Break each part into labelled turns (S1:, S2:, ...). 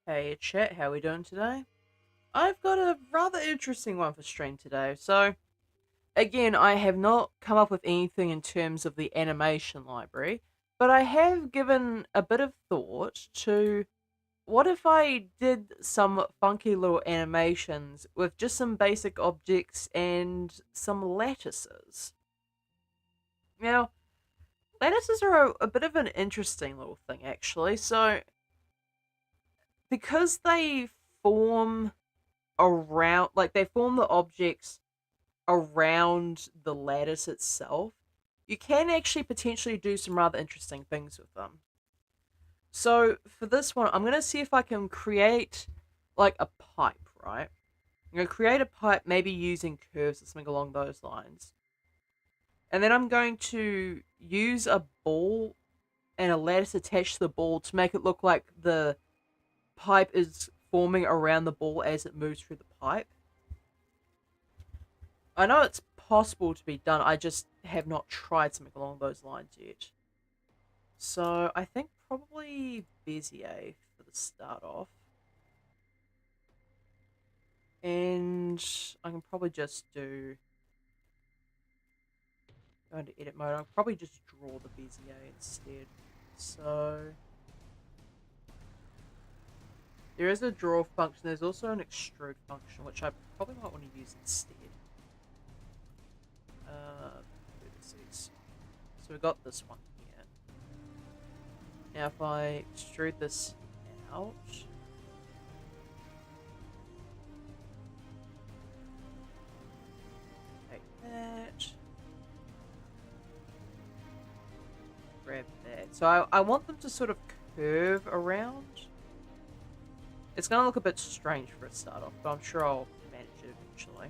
S1: Hey chat, how we doing today? I've got a rather interesting one for stream today. So, again, I have not come up with anything in terms of the animation library, but I have given a bit of thought to what if I did some funky little animations with just some basic objects and some lattices. Now, lattices are a bit of an interesting little thing, actually. So, because they form they form the objects around the lattice itself, you can actually potentially do some rather interesting things with them. So for this one, I'm going to see if I can create like a pipe, right? I'm going to create a pipe maybe using curves or something along those lines. And then I'm going to use a ball and a lattice attached to the ball to make it look like the pipe is forming around the ball as it moves through the pipe. I know it's possible to be done. I just have not tried something along those lines yet. So I think probably Bezier for the start off. And I can probably just go into edit mode. I'll probably just draw the Bezier instead. So there is a draw function. There's also an extrude function, which I probably might want to use instead. Vertices. So we got this one here. Now if I extrude this out, take that, grab that. So I want them to sort of curve around. It's going to look a bit strange for a start off, but I'm sure I'll manage it eventually.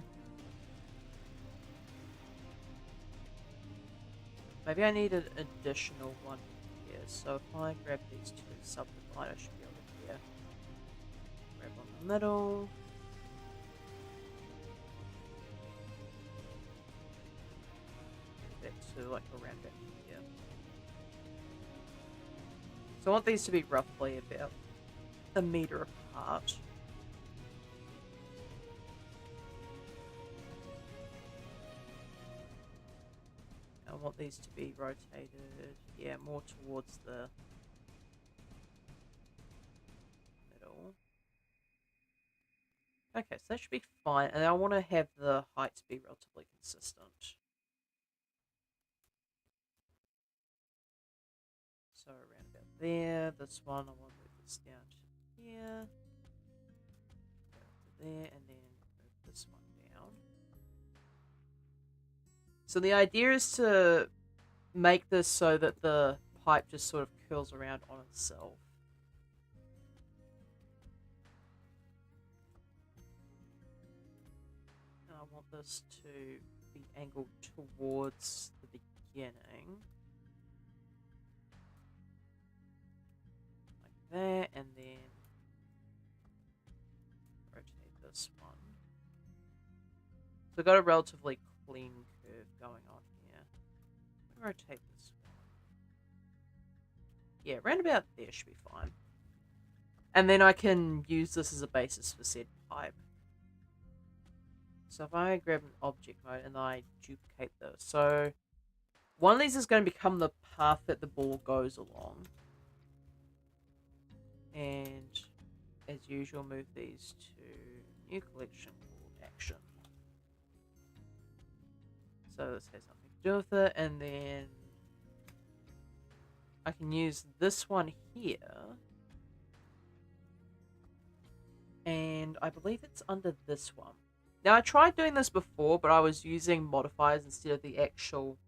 S1: Maybe I need an additional one here. So if I grab these two subdivide, I should be able to here. Grab on the middle. That to like around back here. So I want these to be roughly about a meter apart. I want these to be rotated, yeah, more towards the middle. Okay, so that should be fine, and I want to have the heights be relatively consistent. So around about there, this one, I want to move this down to here, to there, and then move this one down. So the idea is to make this so that the pipe just sort of curls around on itself. And I want this to be angled towards the beginning. Like that, and then rotate this one. So I've got a relatively clean curve going on here. Rotate this one. Yeah, round about there should be fine. And then I can use this as a basis for said pipe. So if I grab an object mode and I duplicate this, so one of these is going to become the path that the ball goes along. And as usual, move these to new collection called action. So this has nothing to do with it, and then I can use this one here. And I believe it's under this one. Now, I tried doing this before, but I was using modifiers instead of the actual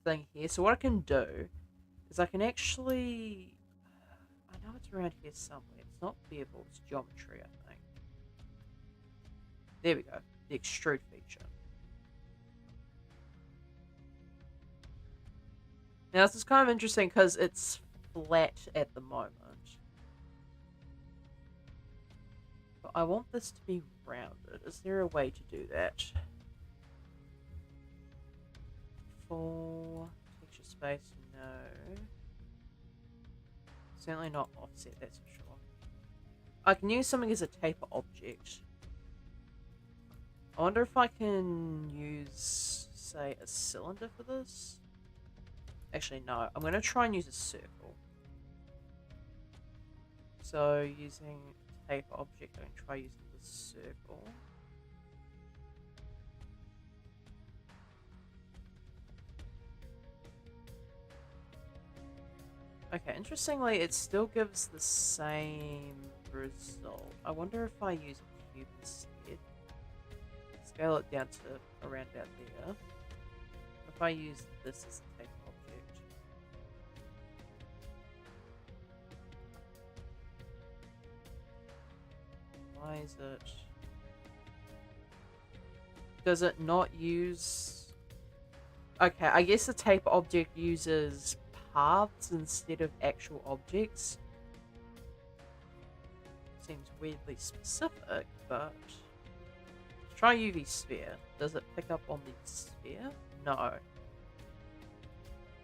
S1: thing here. So what I can do is I can actually... I know it's around here somewhere. It's not bevel, it's geometry, I think. There we go. The extrude feature. Now, this is kind of interesting because it's flat at the moment. But I want this to be rounded. Is there a way to do that? Full texture space, no. Certainly not offset, that's for sure. I can use something as a taper object. I wonder if I can use, say, a cylinder for this? Actually, no. I'm going to try and use a circle. So, using taper object, I'm going to try using the circle. Okay, interestingly, it still gives the same result. I wonder if I use a cube instead. Scale it down to around about there. If I use this as a taper object. Why is it... Does it not use... Okay, I guess the taper object uses paths instead of actual objects. Seems weirdly specific, but... Try UV sphere. Does it pick up on the sphere? No.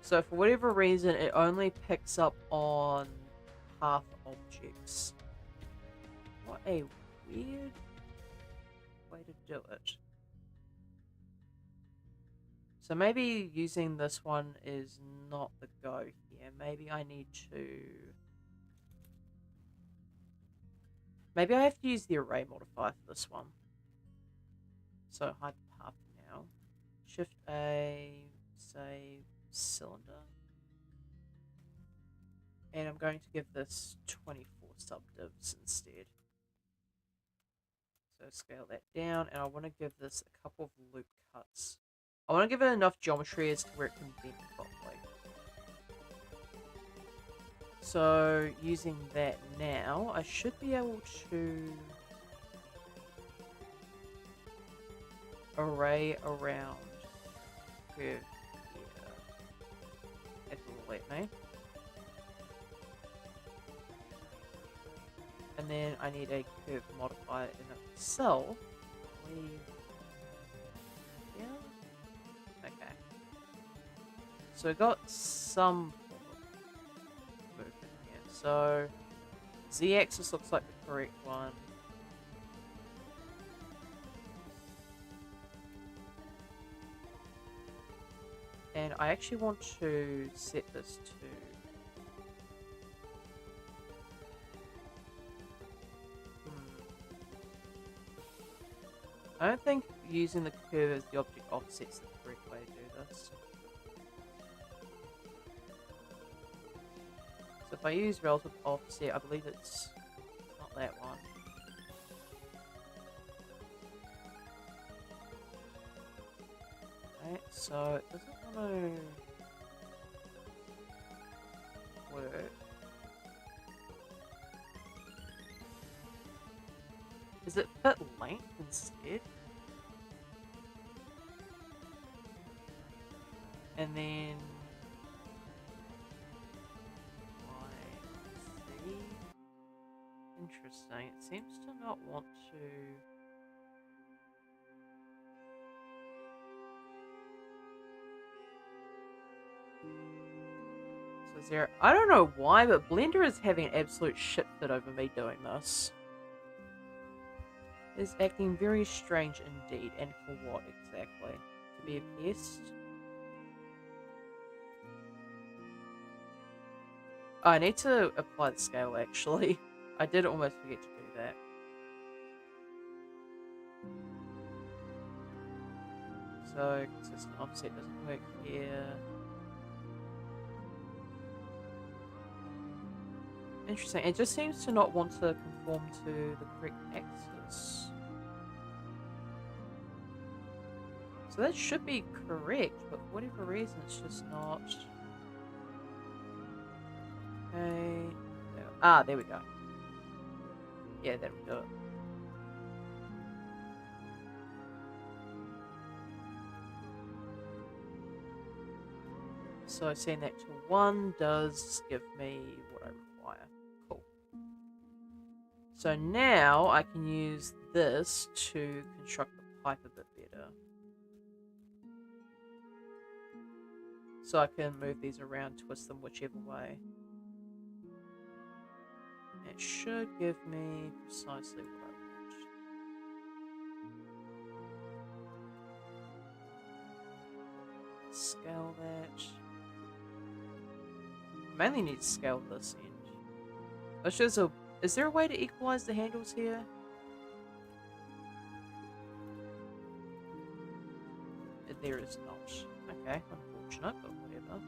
S1: So for whatever reason, it only picks up on path objects. What a weird way to do it. So maybe using this one is not the go here. Maybe I need to... Maybe I have to use the array modifier for this one. So hide the path now. Shift A, say, cylinder. And I'm going to give this 24 subdivs instead. So scale that down, and I want to give this a couple of loop cuts. I want to give it enough geometry as to where it can bend properly. So using that now, I should be able to array around curve here. It will let me. And then I need a curve modifier in itself. Leave. Yeah. Okay. So I got some movement here. So z-axis looks like the correct one. And I actually want to set this to... I don't think using the curve as the object offset's the correct way to do this. So if I use relative offset, I believe it's not that one. Okay, so it doesn't want to work. Does it fit length instead? And then YC. Interesting. It seems to not want to. So is there? I don't know why, but Blender is having an absolute shit fit over me doing this. Is acting very strange indeed, and for what exactly? To be a pest? Oh, I need to apply the scale actually. I did almost forget to do that. So, consistent offset doesn't work here. Interesting. It just seems to not want to conform to the correct axis. So that should be correct, but for whatever reason it's just not. Okay. No. Ah, there we go. Yeah, that'll do it. So setting that to 1 does give me what I require. Cool. So now I can use this to construct the pipe a bit better. So I can move these around, twist them whichever way. It should give me precisely what I want. Scale that. I mainly need to scale this end. Let's just is there a way to equalize the handles here? There is not. Okay, unfortunate, but whatever.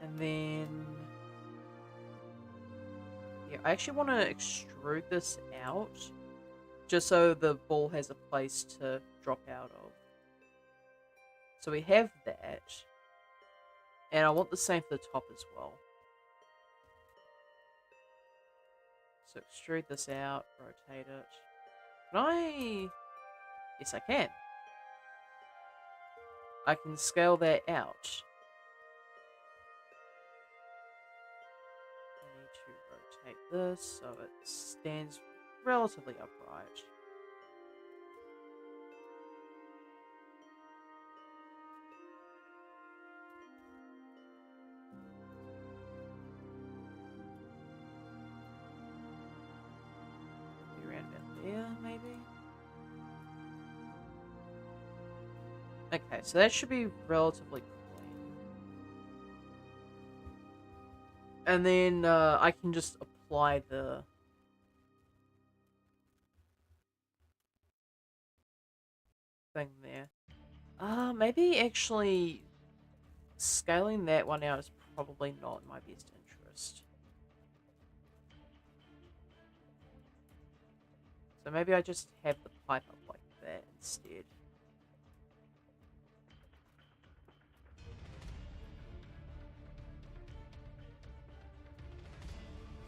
S1: And then... yeah, I actually want to extrude this out, just so the ball has a place to drop out of. So we have that. And I want the same for the top as well. So extrude this out, rotate it. Can I... yes, I can. I can scale that out. I need to rotate this so it stands relatively upright. Maybe around about there, maybe? Okay, so that should be relatively clean. And then I can just apply the thing there. Maybe actually scaling that one out is probably not in my best interest. So maybe I just have the pipe up like that instead.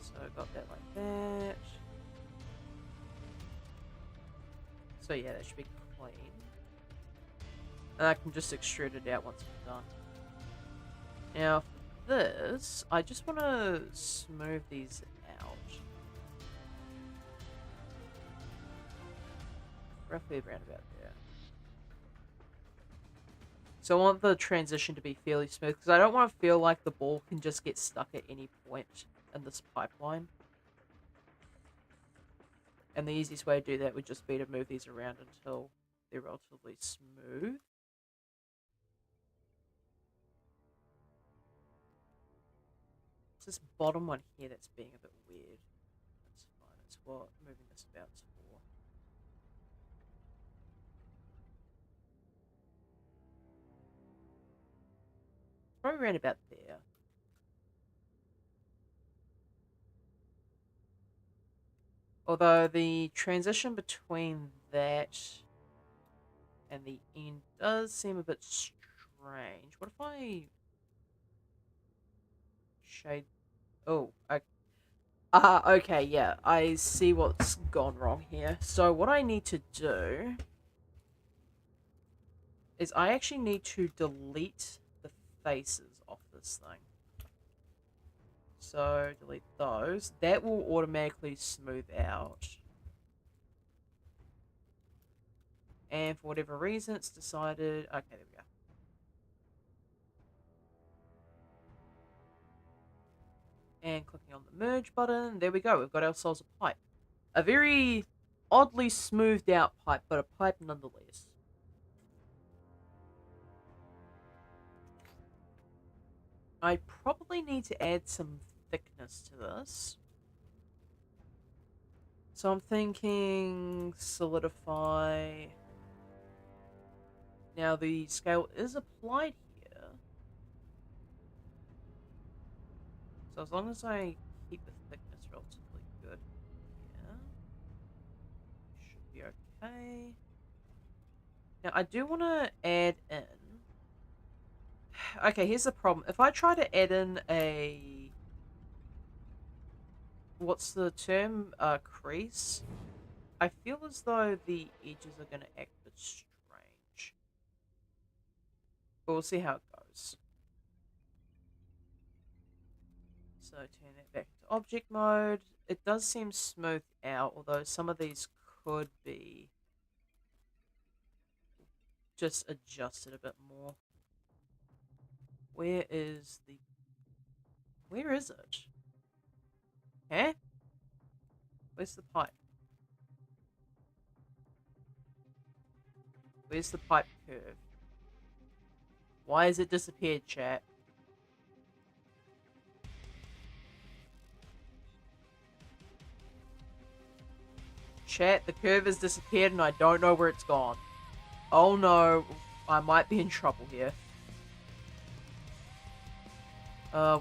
S1: So I got that like that. So yeah, that should be clean. And I can just extrude it out once it's done. Now for this, I just want to smooth these out. Roughly around about there. So I want the transition to be fairly smooth, because I don't want to feel like the ball can just get stuck at any point in this pipeline. And the easiest way to do that would just be to move these around until they're relatively smooth. It's this bottom one here that's being a bit weird. That's fine, that's what moving this about's for. Probably around about there. Although the transition between that and the end does seem a bit strange. What if I shade... oh, okay, yeah. I see what's gone wrong here. So what I need to do is I actually need to delete the faces off this thing. So delete those. That will automatically smooth out. And for whatever reason, it's decided... okay, there we go. And clicking on the merge button, there we go. We've got ourselves a pipe. A very oddly smoothed out pipe, but a pipe nonetheless. I probably need to add some thickness to this. So I'm thinking solidify. Now the scale is applied here. So as long as I keep the thickness relatively good here, should be okay. Now I do want to add in... okay, here's the problem. If I try to add in a... what's the term? Crease? I feel as though the edges are going to act a bit strange. But we'll see how it goes. So turn that back to object mode. It does seem smoothed out, although some of these could be just adjust it a bit more. Where is the... Where is it? Huh? Where's the pipe? Where's the pipe curve? Why has it disappeared, chat? Chat, the curve has disappeared and I don't know where it's gone. Oh no, I might be in trouble here.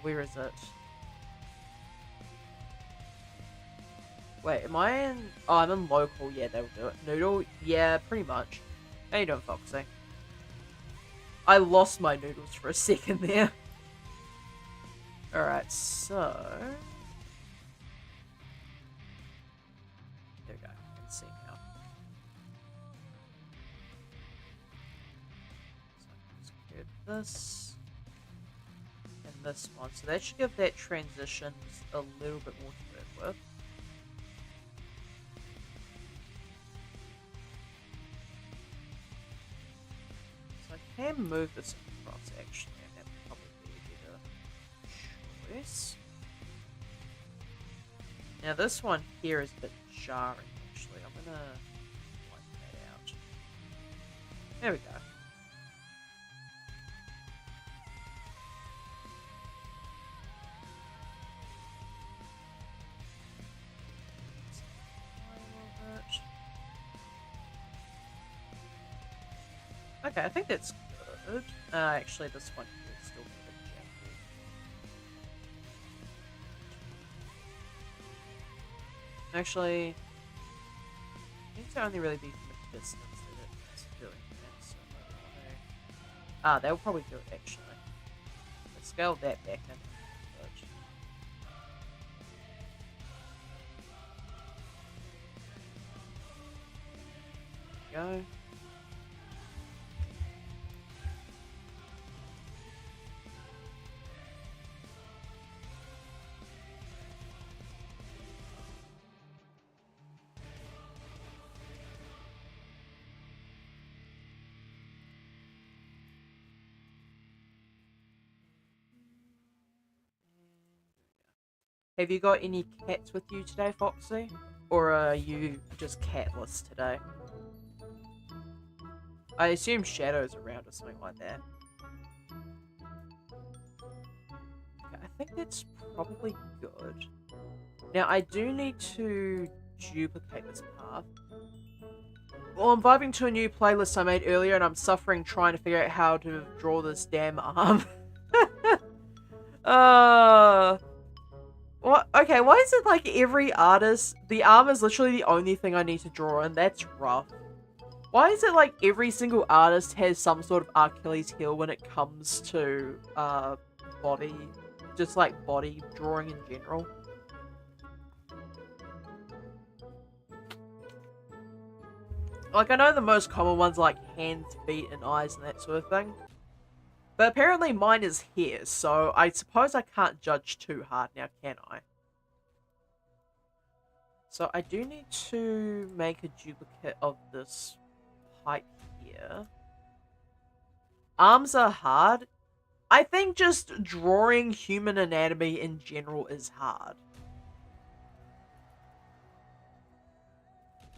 S1: Where is it? Wait, am I in... Oh, I'm in local. Yeah, that'll do it. Noodle? Yeah, pretty much. How you doing, Foxy? I lost my noodles for a second there. Alright, so... There we go. I can see now. So let's curve this. And this one. So that should give that transition a little bit more to work with. I can move this across actually, and that would probably be a better choice. Now this one here is a bit jarring actually. I'm gonna wipe that out. There we go. Okay, I think that's good. Actually, this one here is still a bit janky. Actually, it needs to only really be from a distance that it's doing that. So that will probably do it actually. Let's scale that back in. Go. Have you got any cats with you today, Foxy? Or are you just catless today? I assume Shadow's around or something like that. Okay, I think that's probably good. Now, I do need to duplicate this path. Well, I'm vibing to a new playlist I made earlier and I'm suffering trying to figure out how to draw this damn arm. What? Okay, why is it like every artist... The arm is literally the only thing I need to draw, and that's rough. Why is it like every single artist has some sort of Achilles heel when it comes to, body... Just like body drawing in general? Like, I know the most common ones like hands, feet, and eyes and that sort of thing. But apparently mine is here, so I suppose I can't judge too hard now, can I? So I do need to make a duplicate of this pipe here. Arms are hard. I think just drawing human anatomy in general is hard.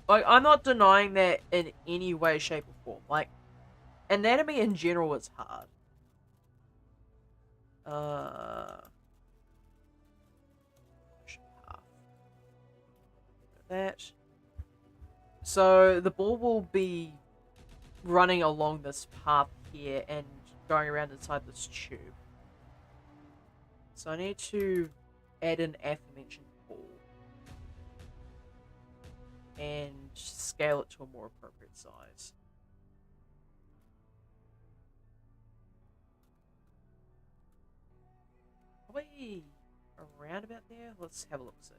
S1: Like, I'm not denying that in any way, shape, or form. Like, anatomy in general is hard. That. So the ball will be running along this path here and going around inside this tube. So I need to add an aforementioned ball and scale it to a more appropriate size. Probably around about there. Let's have a look, see.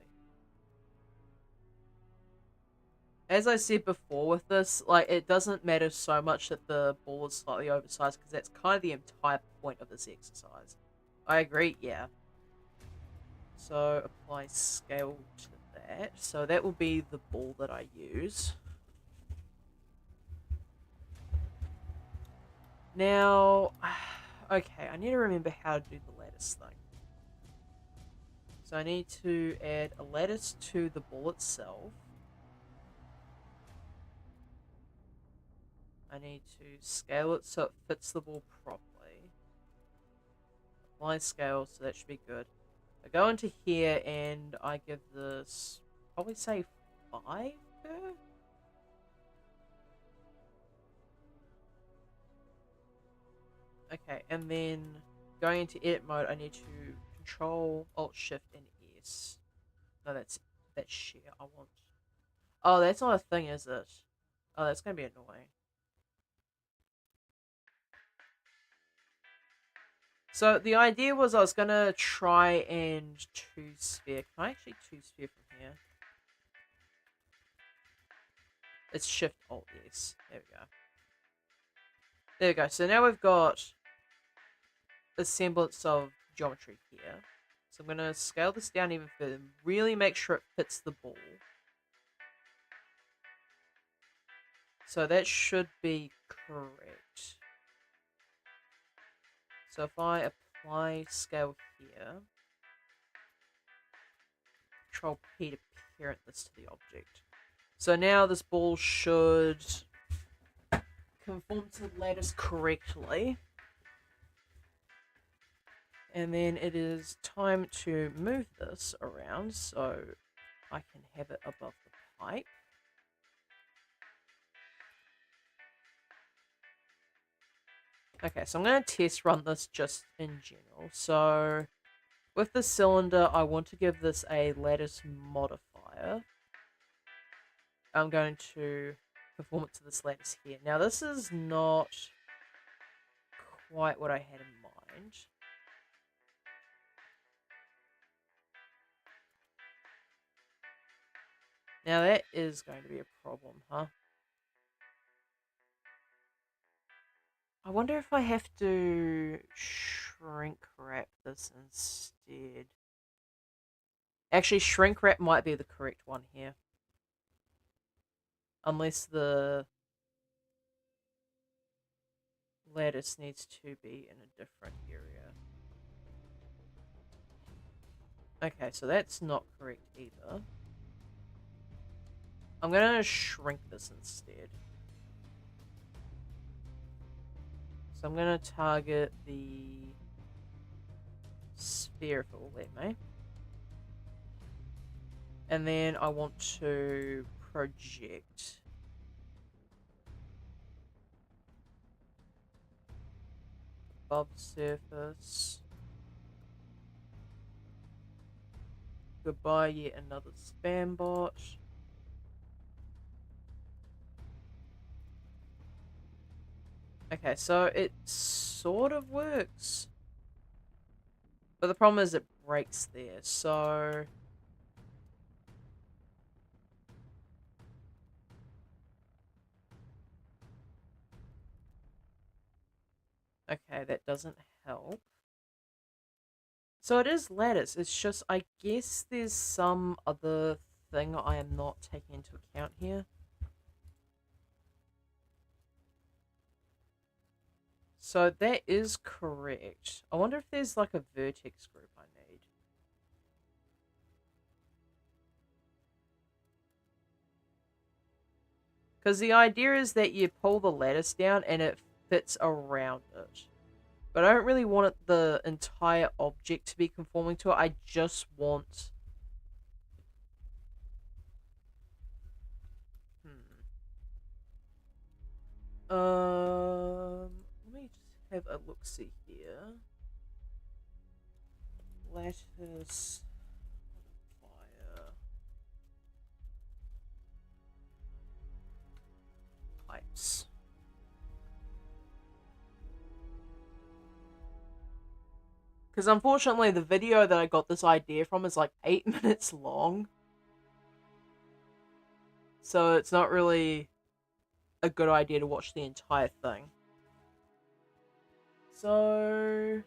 S1: As I said before with this, like, it doesn't matter so much that the ball is slightly oversized because that's kind of the entire point of this exercise. I agree, yeah. So apply scale to that. So that will be the ball that I use. Now, okay, I need to remember how to do the lattice thing. So I need to add a lattice to the ball itself. I need to scale it so it fits the ball properly. Apply scale, so that should be good. I go into here and I give this, probably say 5 per? Okay, and then going into edit mode, I need to control, alt, shift, and S. No, that's share. I want. Oh, that's not a thing, is it? Oh, that's gonna be annoying. So the idea was I was gonna try and two sphere. Can I actually two sphere from here? It's shift alt yes. There we go. There we go. So now we've got a semblance of geometry here. So I'm gonna scale this down even further. Really make sure it fits the ball. So that should be correct. So if I apply scale here, Control P to parent this to the object. So now this ball should conform to the lattice correctly. And then it is time to move this around so I can have it above the pipe. Okay, so I'm going to test run this just in general. So with the cylinder, I want to give this a lattice modifier. I'm going to conform it to this lattice here. Now this is not quite what I had in mind. Now that is going to be a problem, huh? I wonder if I have to shrink wrap this instead. Actually, shrink wrap might be the correct one here. Unless the lattice needs to be in a different area. Okay, so that's not correct either. I'm going to shrink this instead. So I'm going to target the sphere if it will let me. And then I want to project. Above surface. Goodbye, yet another spam bot. Okay, so it sort of works. But the problem is it breaks there, so... Okay, that doesn't help. So it is lattice, it's just, I guess there's some other thing I am not taking into account here. So that is correct. I wonder if there's like a vertex group I need. Because the idea is that you pull the lattice down and it fits around it. But I don't really want it, the entire object to be conforming to it. I just want... Let me just have a look-see here. Lattice... Fire... Pipes. Because unfortunately, the video that I got this idea from is like 8 minutes long. So it's not really a good idea to watch the entire thing. So...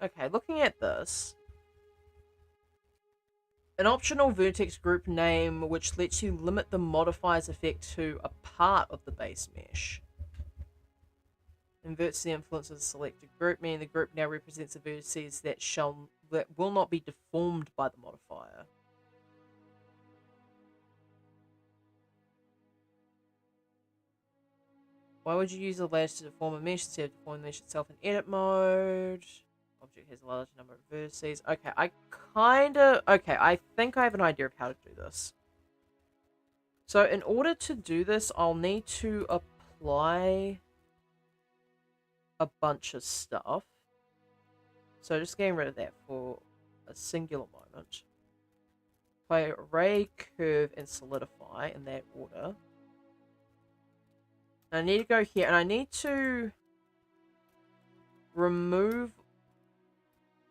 S1: Okay, looking at this... An optional vertex group name which lets you limit the modifier's effect to a part of the base mesh. Inverts the influence of the selected group, meaning the group now represents the vertices that will not be deformed by the modifier. Why would you use a lattice to deform a mesh instead of deforming the mesh itself in edit mode? Object has a large number of vertices. Okay, I think I have an idea of how to do this. So in order to do this, I'll need to apply a bunch of stuff. So just getting rid of that for a singular moment. Apply array, curve, and solidify in that order. And I need to go here, and I need to remove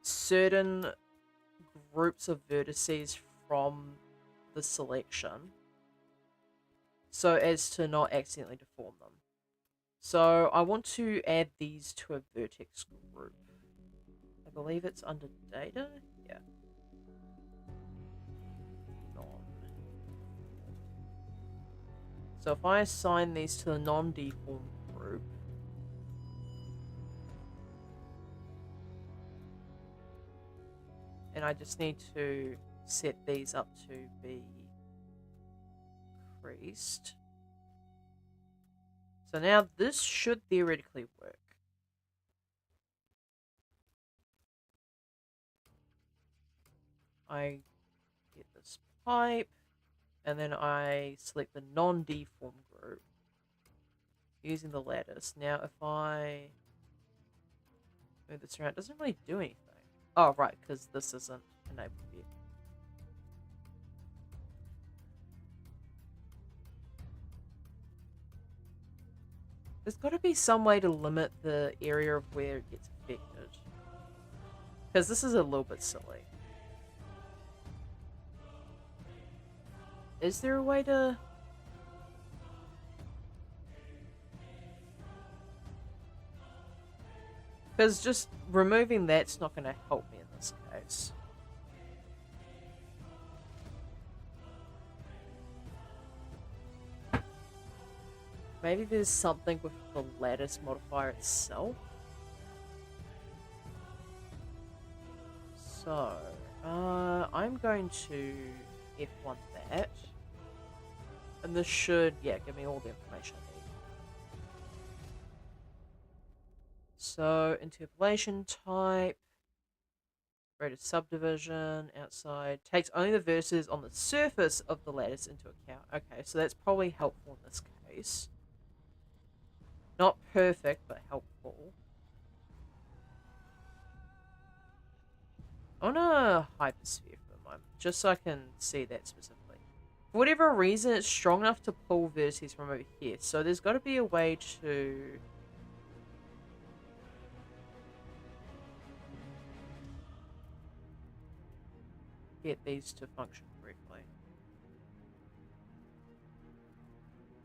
S1: certain groups of vertices from the selection so as to not accidentally deform them. So I want to add these to a vertex group. I believe it's under data. Yeah. Non. So if I assign these to the non-deform group, and I just need to set these up to be increased. So now this should theoretically work. I get this pipe, and then I select the non-deform group using the lattice. Now if I move this around, it doesn't really do anything. Oh, right, because this isn't enabled yet. There's got to be some way to limit the area of where it gets affected. Because this is a little bit silly. Is there a way to... Because just removing that's not going to help me in this case. Maybe there's something with the lattice modifier itself. So, I'm going to F1 that. And this should, yeah, give me all the information I need. So, interpolation type, rate of subdivision, outside, takes only the vertices on the surface of the lattice into account. Okay, so that's probably helpful in this case. Not perfect, but helpful. I want a hypersphere for the moment, just so I can see that specifically. For whatever reason, it's strong enough to pull vertices from over here, so there's got to be a way to... get these to function correctly.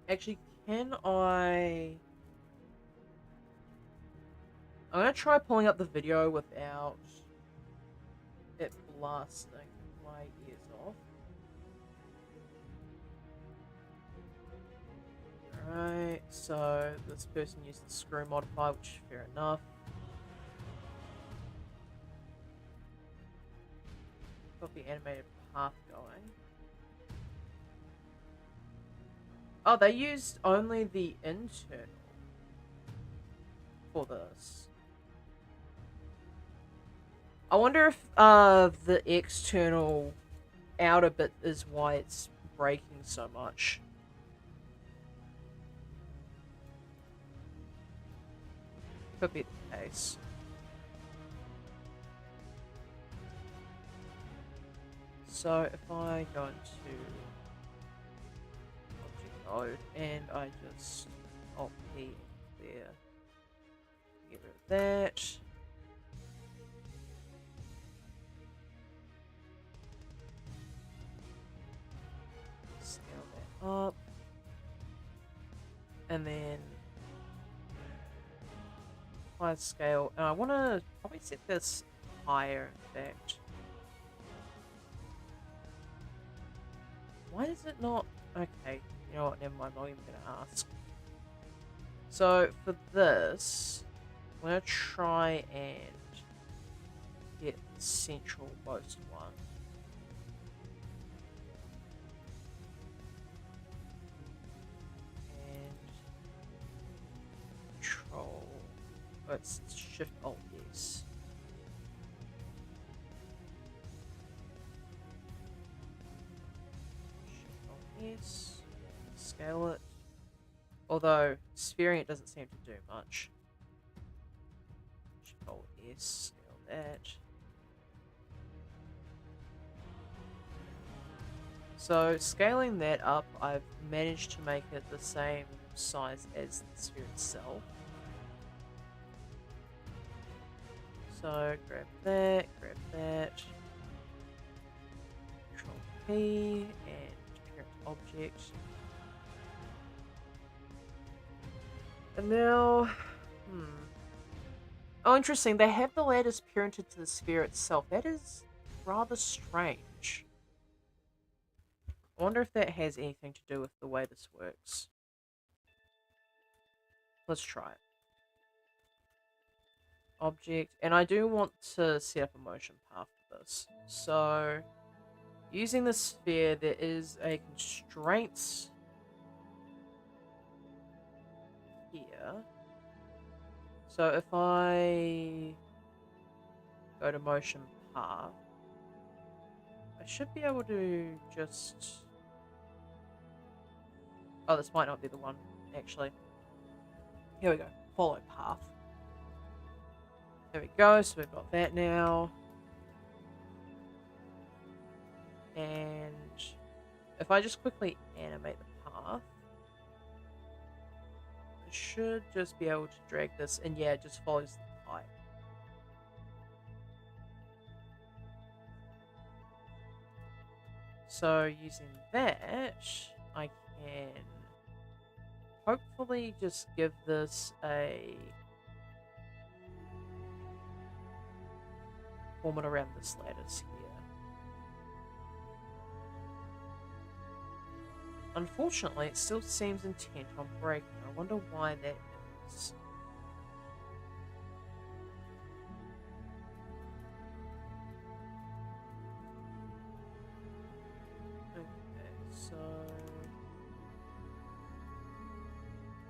S1: Actually, can I... I'm going to try pulling up the video without it blasting my ears off. Alright, so this person used the screw modifier, which is fair enough. Got the animated path going. Oh, they used only the internal for this. I wonder if the external outer bit is why it's breaking so much. Could be the case. So if I go into object mode and I just Alt P there, get rid of that. Scale that up. And then apply scale. And I want to probably set this higher, in fact. Why does it not... Okay, you know what, never mind, I'm not even going to ask. So, for this, I'm going to try and get the centralmost one. And control... Oh, it's Shift-Alt, yes. Yes, scale it. Although sphering it doesn't seem to do much. Control S, scale that. So scaling that up, I've managed to make it the same size as the sphere itself. So grab that, Control P, and parent object. And now, oh, interesting. They have the lattice parented to the sphere itself. That is rather strange. I wonder if that has anything to do with the way this works. Let's try it. Object, and I do want to set up a motion path for this. So, using the sphere, there is a constraint here. So if I go to motion path, I should be able to just... Oh, this might not be the one, actually. Here we go. Follow path. There we go, so we've got that now. And if I just quickly animate the path, I should just be able to drag this, and yeah, it just follows the pipe. So using that, I can hopefully just give this a form it around this lattice here. Unfortunately, it still seems intent on breaking. I wonder why that is. Okay, so...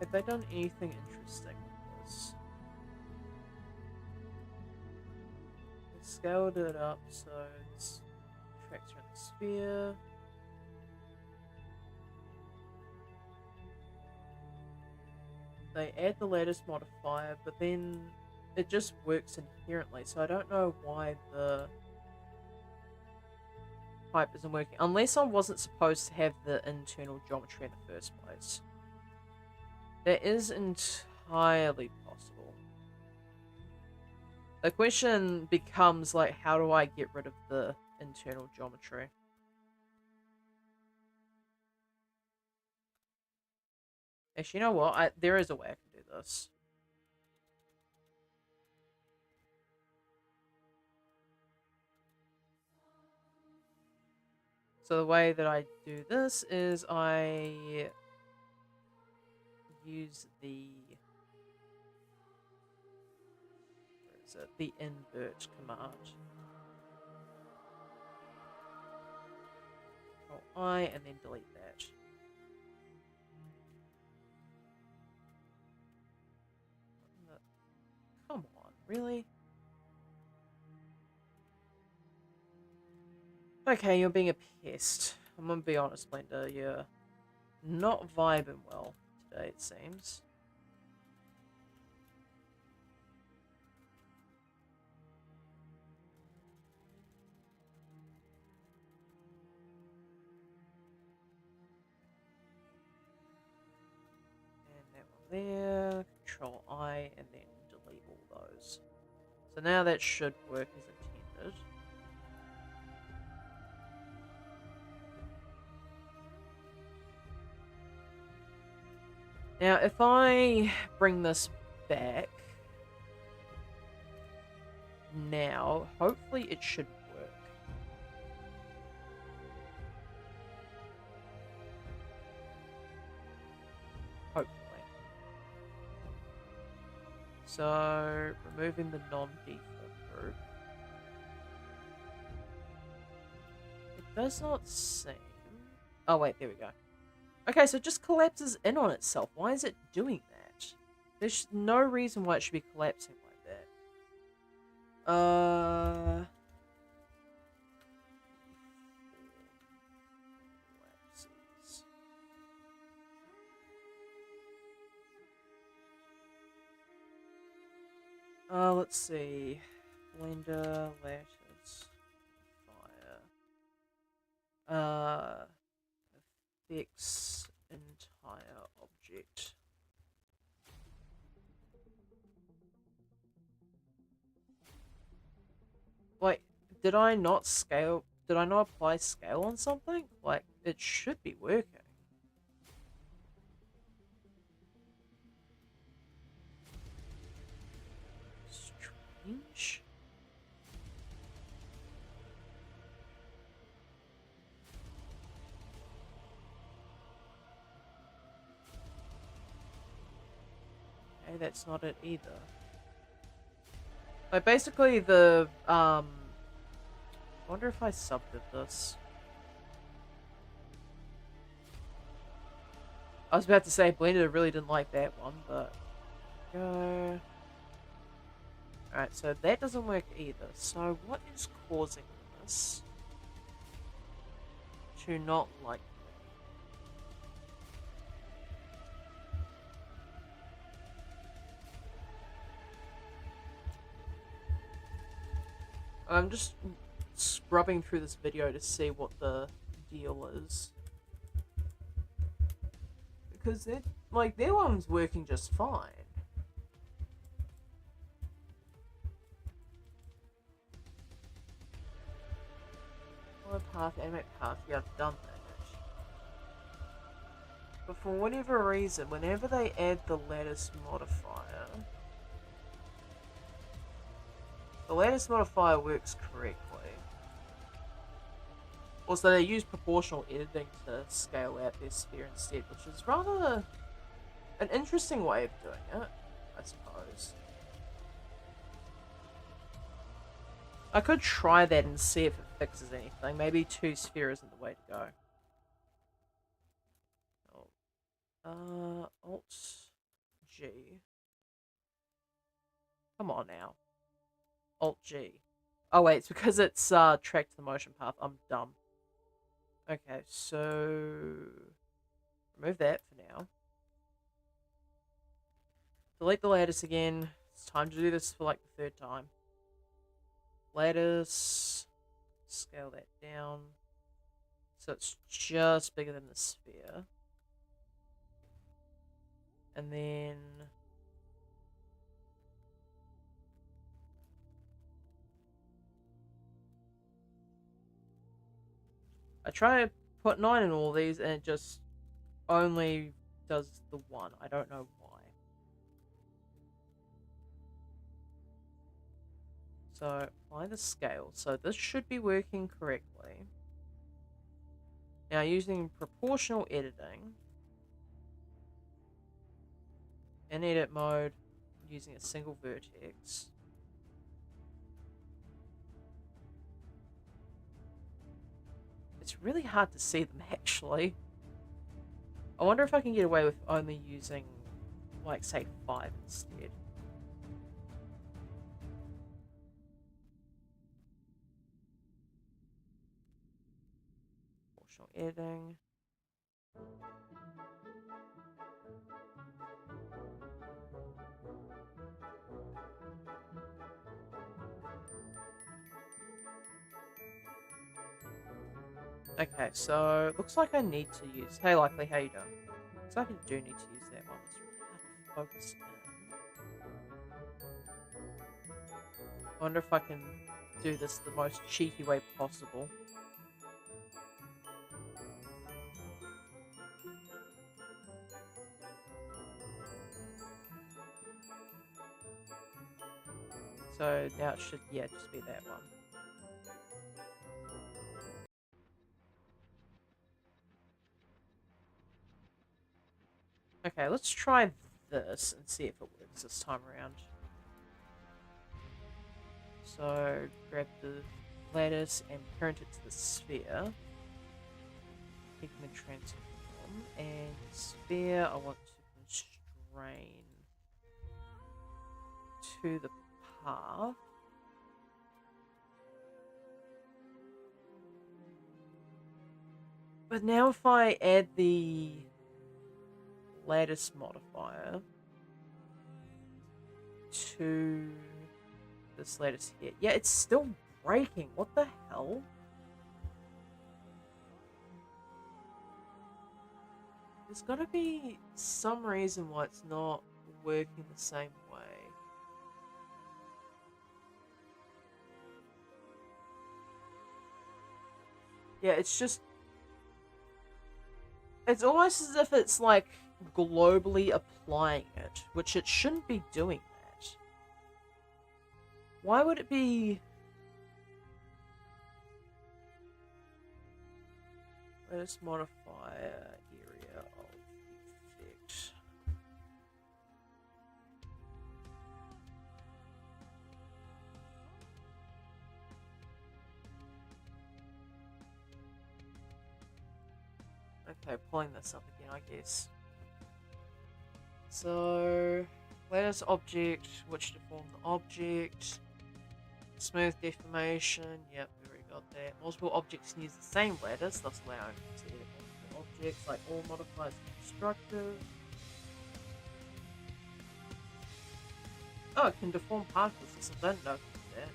S1: have they done anything interesting with this? They scaled it up so it's tracks around the sphere. They add the lattice modifier, but then it just works inherently, so I don't know why the pipe isn't working. Unless I wasn't supposed to have the internal geometry in the first place. That is entirely possible. The question becomes, like, how do I get rid of the internal geometry? Actually, you know what? There is a way I can do this. So the way that I do this is I use the... where is it? The invert command. Control I and then delete that. Come on, really? Okay, you're being a pest. I'm gonna be honest, Blender. You're not vibing well today, it seems. And that one there. Control I and then delete all those. So now that should work as intended. Now, if I bring this back now, hopefully it should work. Hopefully. So, removing the non-default group. It does not seem... Oh wait, there we go. Okay, so it just collapses in on itself. Why is it doing that? There's no reason why it should be collapsing like that. Collapses. Let's see. Blender, lattice, fire. Fix entire object. Like, did I not scale? Did I not apply scale on something? Like, it should be working. Strange. Okay, that's not it either. Like, basically I wonder if I subbed this. I was about to say Blender really didn't like that one, but go. Alright, so that doesn't work either. So what is causing this to not like me? I'm just scrubbing through this video to see what the deal is. Because their one's working just fine. Path, animate path, yeah, I've done that. But for whatever reason, whenever they add the lattice modifier, the lattice modifier works correctly. Also, they use proportional editing to scale out their sphere instead, which is rather an interesting way of doing it, I suppose. I could try that and see if it fixes anything. Maybe 2 sphere isn't the way to go. Alt G. Come on now. Alt G. Oh wait, it's because it's tracked the motion path. I'm dumb. Okay, so remove that for now. Delete the lattice again. It's time to do this for like the 3rd time. Lattice. Scale that down. So it's just bigger than the sphere. And then I try to put 9 in all these and it just only does the 1. I don't know why. So apply the scale. So this should be working correctly. Now using proportional editing, in edit mode, using a single vertex. It's really hard to see them actually. I wonder if I can get away with only using, like, say 5 instead. Proportional editing. Okay, so looks like I need to use. Hey, Likely, how you doing? Looks like I do need to use that one. It's really hard to focus in. I wonder if I can do this the most cheeky way possible. So now it should, yeah, just be that one. Okay, let's try this and see if it works this time around. So, grab the lattice and parent it to the sphere. Keeping the transform. And sphere, I want to constrain to the path. But now if I add the lattice modifier to this lattice here. Yeah, it's still breaking. What the hell? There's gotta be some reason why it's not working the same way. Yeah, it's just... It's almost as if it's like globally applying it, which it shouldn't be doing that. Why would it be... Lattice modifier area of effect. Okay, pulling this up again, I guess. So, lattice object, which deform the object. Smooth deformation, yep, we already got that. Multiple objects can use the same lattice, thus allowing to edit multiple objects, like all modifiers are constructive. Oh, it can deform particle systems, I didn't know that.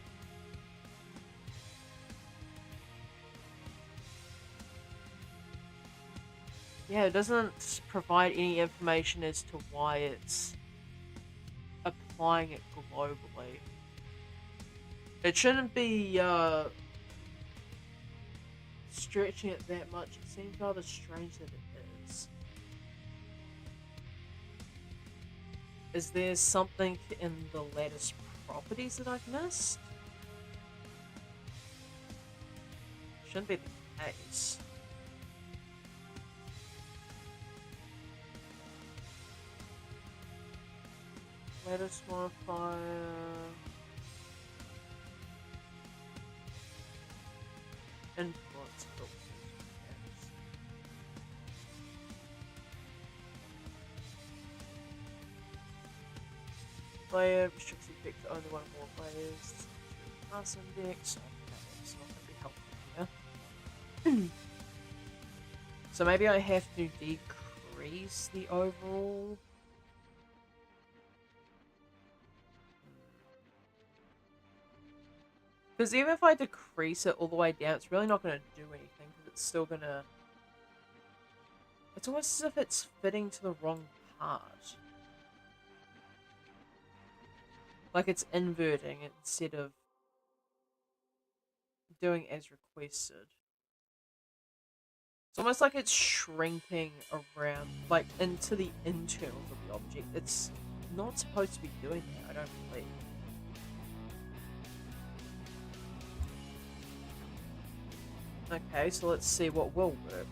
S1: Yeah, it doesn't provide any information as to why it's applying it globally. It shouldn't be stretching it that much. It seems rather strange that it is. Is there something in the lattice properties that I've missed? Shouldn't be the case. Lattice modifier. Influence filters. Layer restricts the effect to only one or more layers. Class index. Okay, that's not going to be helpful here. So maybe I have to decrease the overall. Because even if I decrease it all the way down, it's really not going to do anything, because it's still going to... It's almost as if it's fitting to the wrong part. Like it's inverting instead of doing as requested. It's almost like it's shrinking around, like into the internals of the object. It's not supposed to be doing that, I don't believe. Okay, so let's see what will work.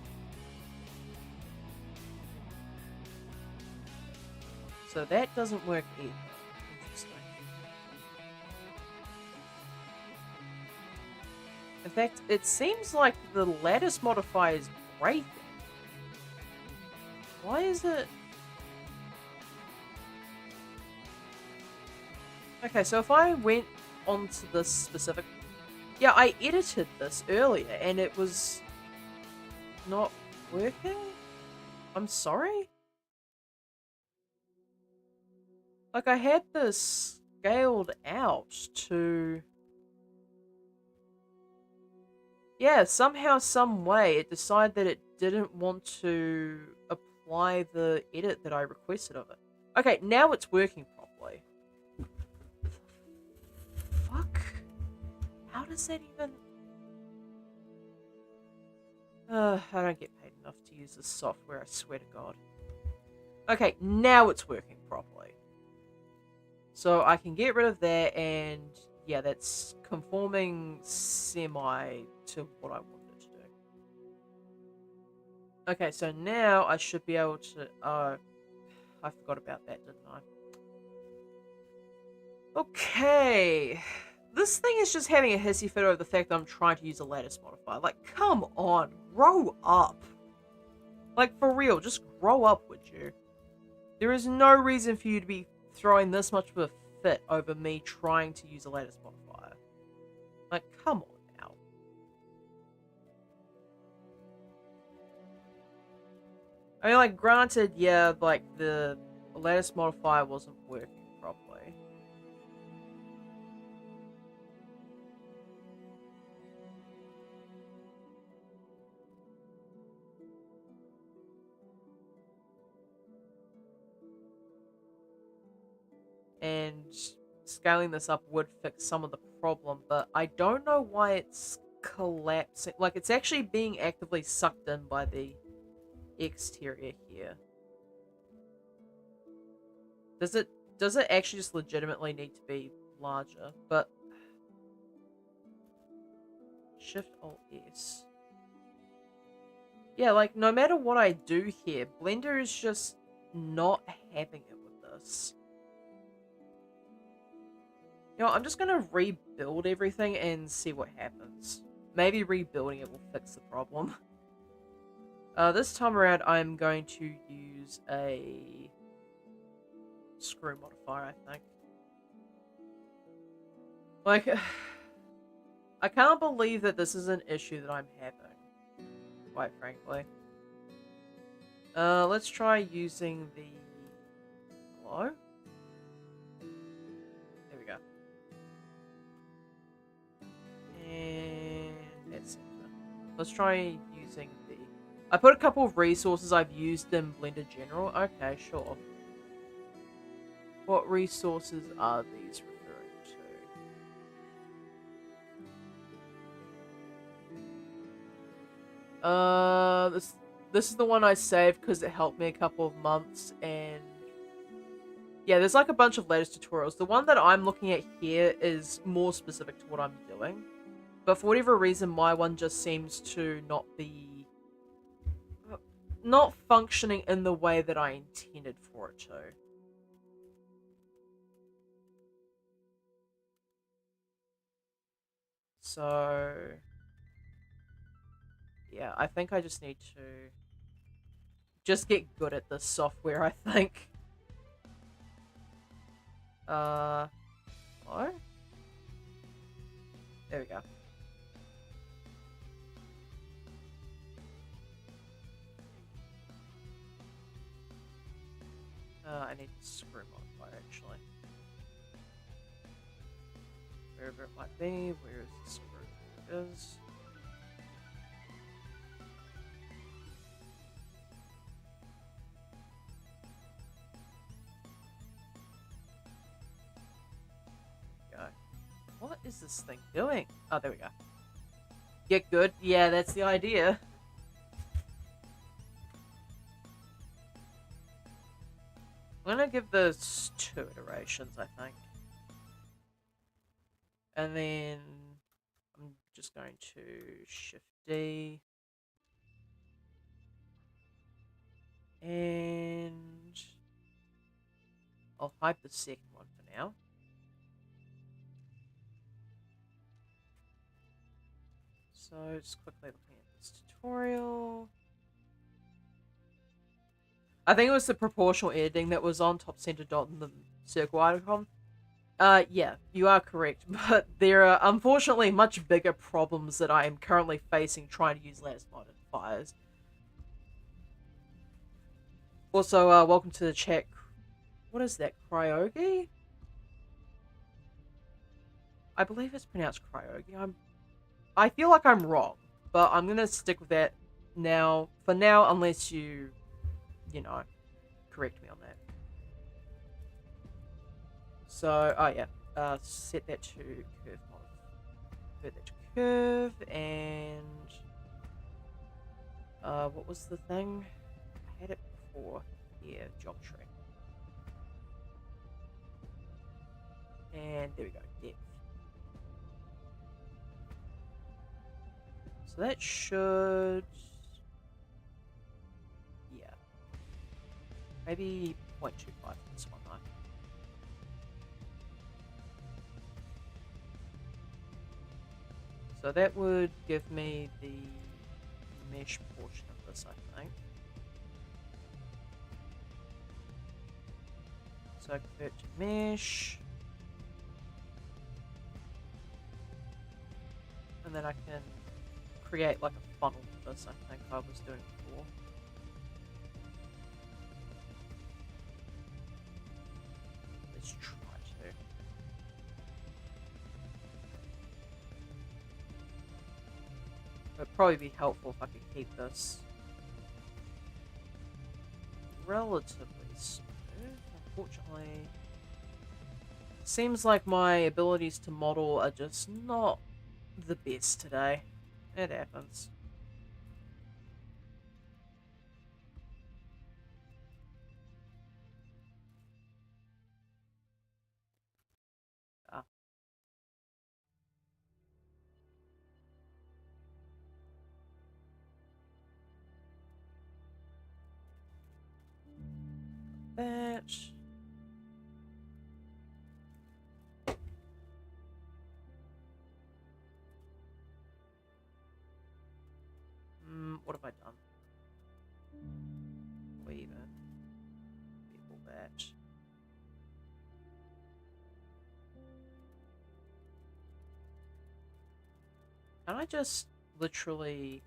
S1: So that doesn't work either. Interesting. In fact, it seems like the lattice modifier is breaking. Why is it... Okay, so if I went onto this specific... Yeah, I edited this earlier and it was not working? I'm sorry? Like, I had this scaled out to... Yeah, somehow, some way, it decided that it didn't want to apply the edit that I requested of it. Okay, now it's working properly. Fuck? How does that even... I don't get paid enough to use this software, I swear to God. Okay, now it's working properly. So I can get rid of that, and yeah, that's conforming semi to what I wanted to do. Okay, so now I should be able to... I forgot about that, didn't I? Okay. This thing is just having a hissy fit over the fact that I'm trying to use a lattice modifier. Like, come on, grow up. Like, for real, just grow up, would you? There is no reason for you to be throwing this much of a fit over me trying to use a lattice modifier. Like, come on now. I mean, like, granted, yeah, like, the lattice modifier wasn't working properly. And scaling this up would fix some of the problem, but I don't know why it's collapsing. Like, it's actually being actively sucked in by the exterior here. Does it actually just legitimately need to be larger? But Shift Alt S. Yeah, like no matter what I do here, Blender is just not having it with this. You know, I'm just gonna rebuild everything and see what happens. Maybe rebuilding it will fix the problem. This time around, I'm going to use a screw modifier, I think. Like, I can't believe that this is an issue that I'm having, quite frankly. Let's try using the... Hello? There we go. And that's it. Let's try using the... I put a couple of resources I've used in Blender General. Okay, sure. What resources are these referring to? This is the one I saved because it helped me a couple of months, and yeah, there's like a bunch of latest tutorials. The one that I'm looking at here is more specific to what I'm doing, but for whatever reason, my one just seems to not functioning in the way that I intended for it to. So yeah, I think I just need to just get good at this software, I think. Hello? There we go. I need to screw modifier, actually. Wherever it might be, where is the screw? There it is. Go. What is this thing doing? Oh, there we go. Get good? Yeah, that's the idea. I'm gonna give this 2 iterations, I think. And then I'm just going to Shift D. And I'll hide the second one for now. So just quickly looking at this tutorial. I think it was the proportional editing that was on top center dot in the circle icon. Yeah, you are correct, but there are unfortunately much bigger problems that I am currently facing trying to use lattice modifiers. Also, welcome to the chat. What is that, Cryogi? I believe it's pronounced Cryogi. I feel like I'm wrong, but I'm gonna stick with that now, for now, unless you know, correct me on that. So, oh yeah, set that to curve mod. Set that to curve, and what was the thing? I had it before. Yeah, geometry. And there we go, depth. So that should... yeah. Maybe 0.25 for this one though. So that would give me the mesh portion of this, I think. So convert to mesh. And then I can create like a funnel for this, I think I was doing before. Let's try to. It'd probably be helpful if I could keep this relatively smooth. Unfortunately, seems like my abilities to model are just not the best today. It happens. Ah. That. What have I done? Leave it. People that. Can I just literally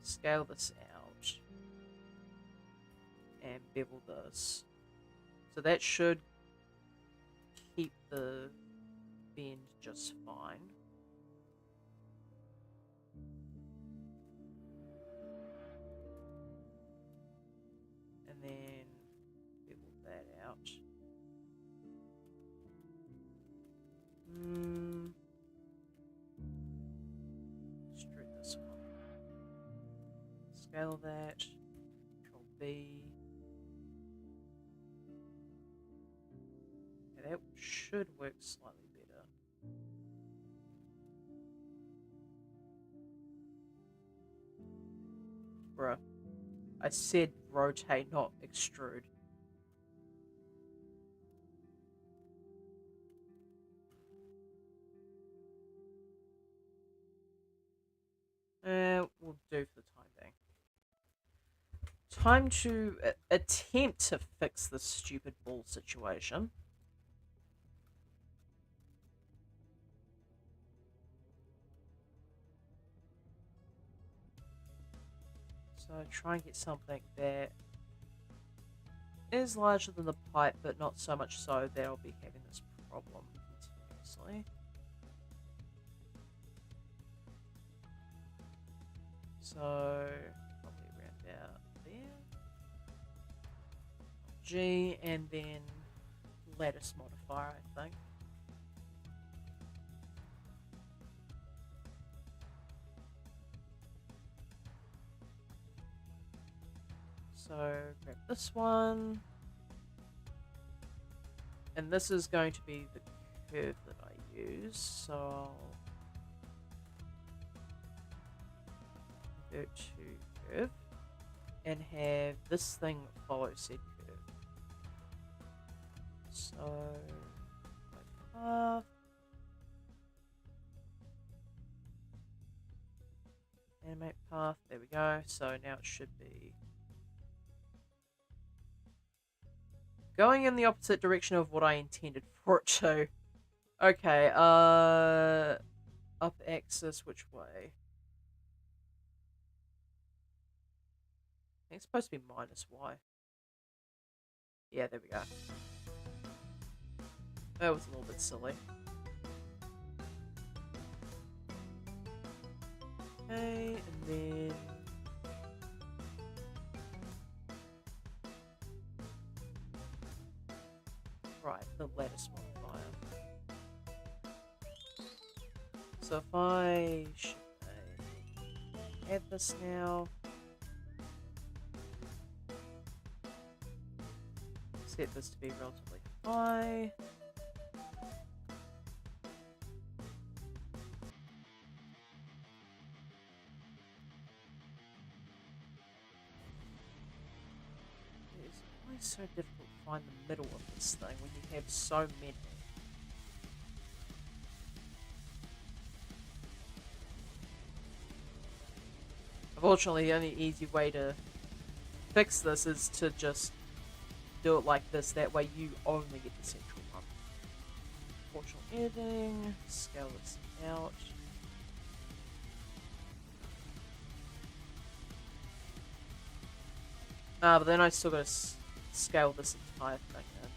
S1: scale this out and bevel this? So that should keep the bend just fine. And then bevel that out. Extrude this one. Scale that. Control B. Okay, that should work slightly better. Bruh. I said rotate, not extrude. We'll do for the time being. Time to attempt to fix this stupid ball situation. So try and get something that is larger than the pipe, but not so much so that I'll be having this problem continuously. So probably around about there. G and then lattice modifier, I think. So grab this one. And this is going to be the curve that I use. So I'll convert to curve and have this thing follow said curve. So my path. Animate path, there we go. So now it should be going in the opposite direction of what I intended for it to. Okay, up axis, which way? I think it's supposed to be minus Y. Yeah, there we go. That was a little bit silly. Okay, and then right, the lattice modifier. So if I should add this now, set this to be relatively high. It's so difficult to find the middle of this thing when you have so many. Unfortunately, the only easy way to fix this is to just do it like this. That way you only get the central one. Proportional editing, scale this out. But then I still gotta scale this entire thing in.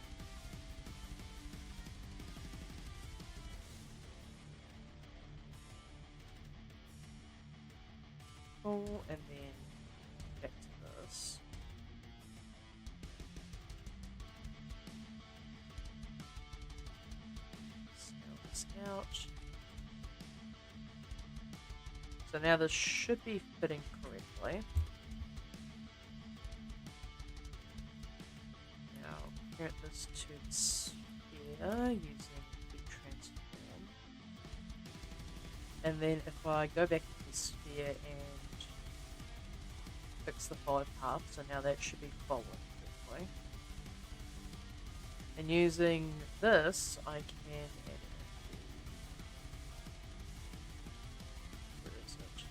S1: Oh, and then back to this. Scale this out. So now this should be fitting correctly. Now parent this to the sphere using the transform. And then if I go back to the sphere and fix the follow path, so now that should be following correctly. And using this, I can add in. Where is it?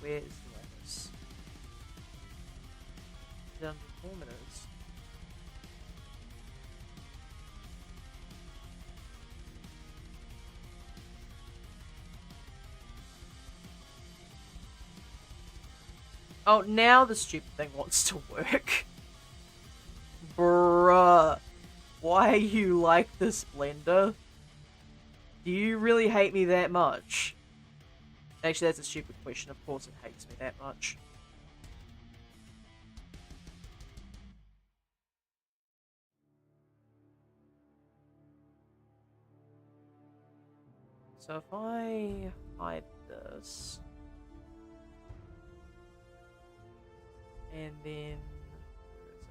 S1: Where is the lattice? Down to kilometers. Oh, now the stupid thing wants to work. Bruh. Why are you like this, Blender? Do you really hate me that much? Actually, that's a stupid question. Of course it hates me that much. So if I hide this... And then... Where is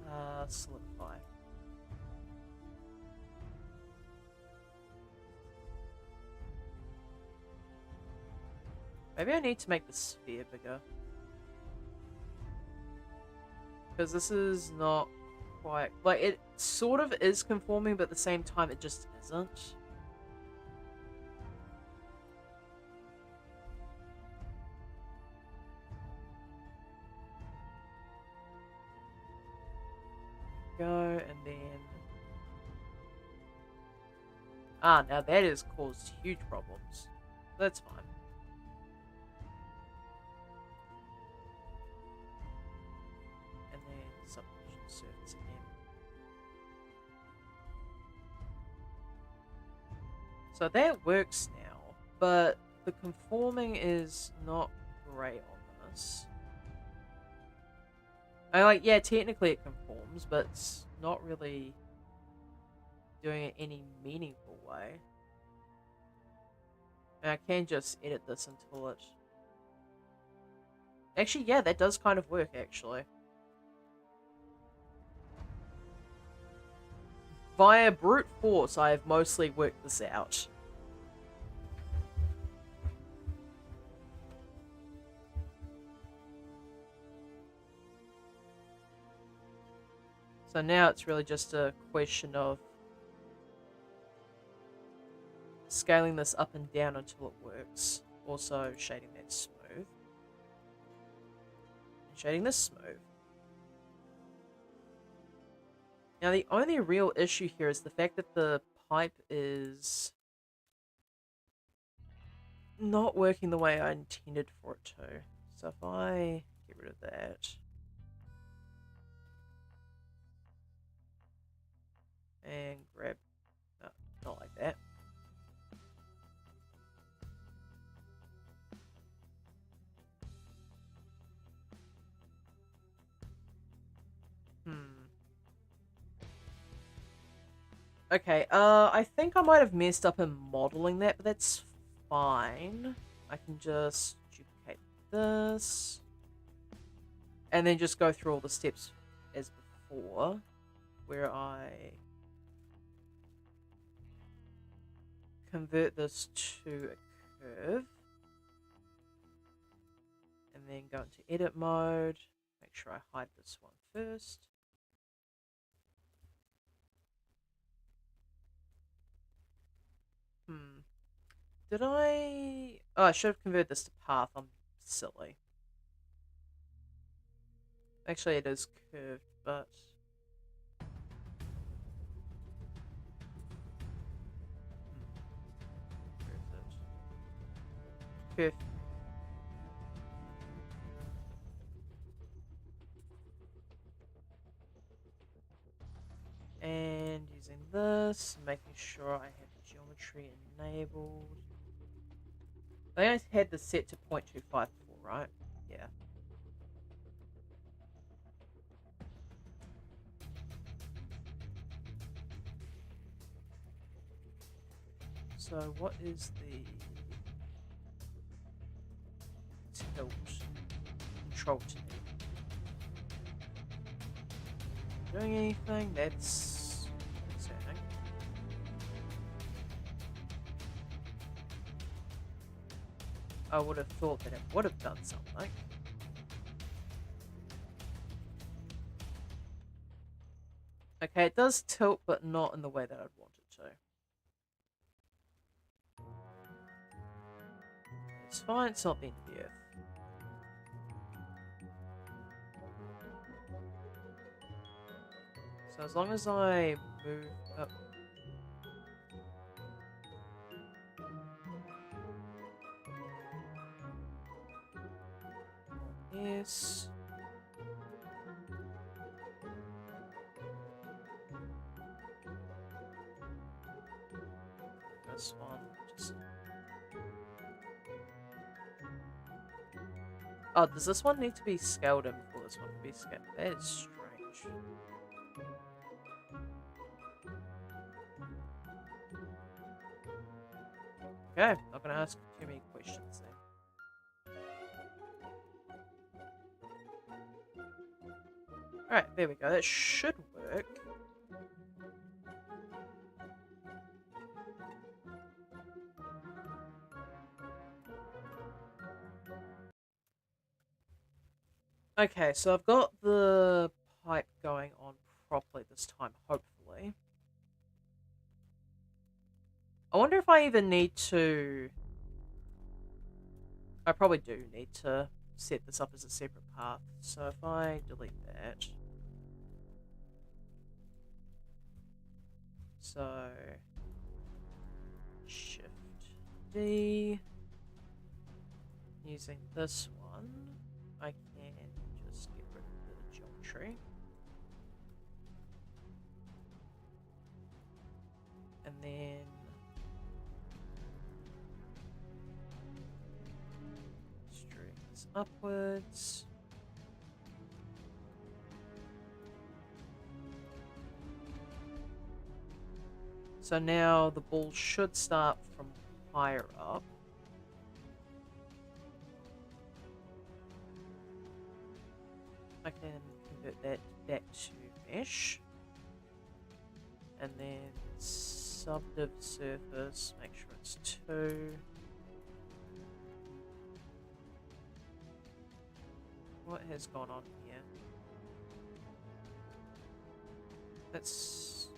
S1: it? Solidify. Maybe I need to make the sphere bigger. Because this is not quite... Like, it sort of is conforming, but at the same time it just isn't. Go, and then... Ah, now that has caused huge problems. That's fine. And then subdivision surface again. So that works now, but the conforming is not great on this. Like, yeah, technically it conforms, but it's not really doing it any meaningful way. And I can just edit this until it... Actually, yeah, that does kind of work, actually. Via brute force, I have mostly worked this out. So now it's really just a question of scaling this up and down until it works. Also shading that smooth. And shading this smooth. Now the only real issue here is the fact that the pipe is not working the way I intended for it to. So if I get rid of that. And grab... No, not like that. Okay, I think I might have messed up in modeling that, but that's fine. I can just duplicate this. And then just go through all the steps as before, where I convert this to a curve. then go into edit mode. Make sure I hide this one first. Did I... Oh, I should have converted this to path. I'm silly. Actually, it is curved, but... Where is it? Curved. And using this, making sure I have geometry enabled. I only had this set to 0.25 before, right? Yeah. So what is the tilt control to me? Doing anything? That's concerning. I would have thought that it would have done something. Okay, it does tilt, but not in the way that I'd want it to. It's fine, it's not the end of the earth. So as long as I move up... Yes. This one. Just... Oh, does this one need to be scaled in before this one can be scaled? That is strange. Okay, not gonna ask too many questions then. Alright, there we go. That should work. Okay, so I've got the pipe going on properly this time, hopefully. I wonder if I even need to... I probably do need to set this up as a separate path. So if I delete that... So... Shift D... Using this one, I can just get rid of the geometry. And then... Strings upwards. So now the ball should start from higher up. I can convert that back to mesh. And then subdiv surface, make sure it's 2. What has gone on here? That's...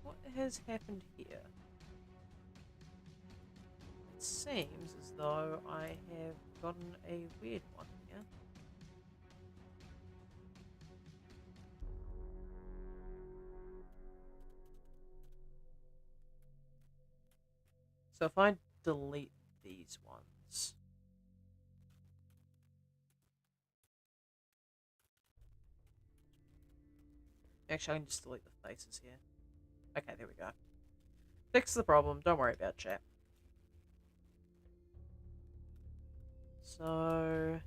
S1: What has happened here? It seems as though I have gotten a weird one here. So if I delete these ones... Actually, I can just delete the faces here. Okay, there we go. Fix the problem. Don't worry about chat. So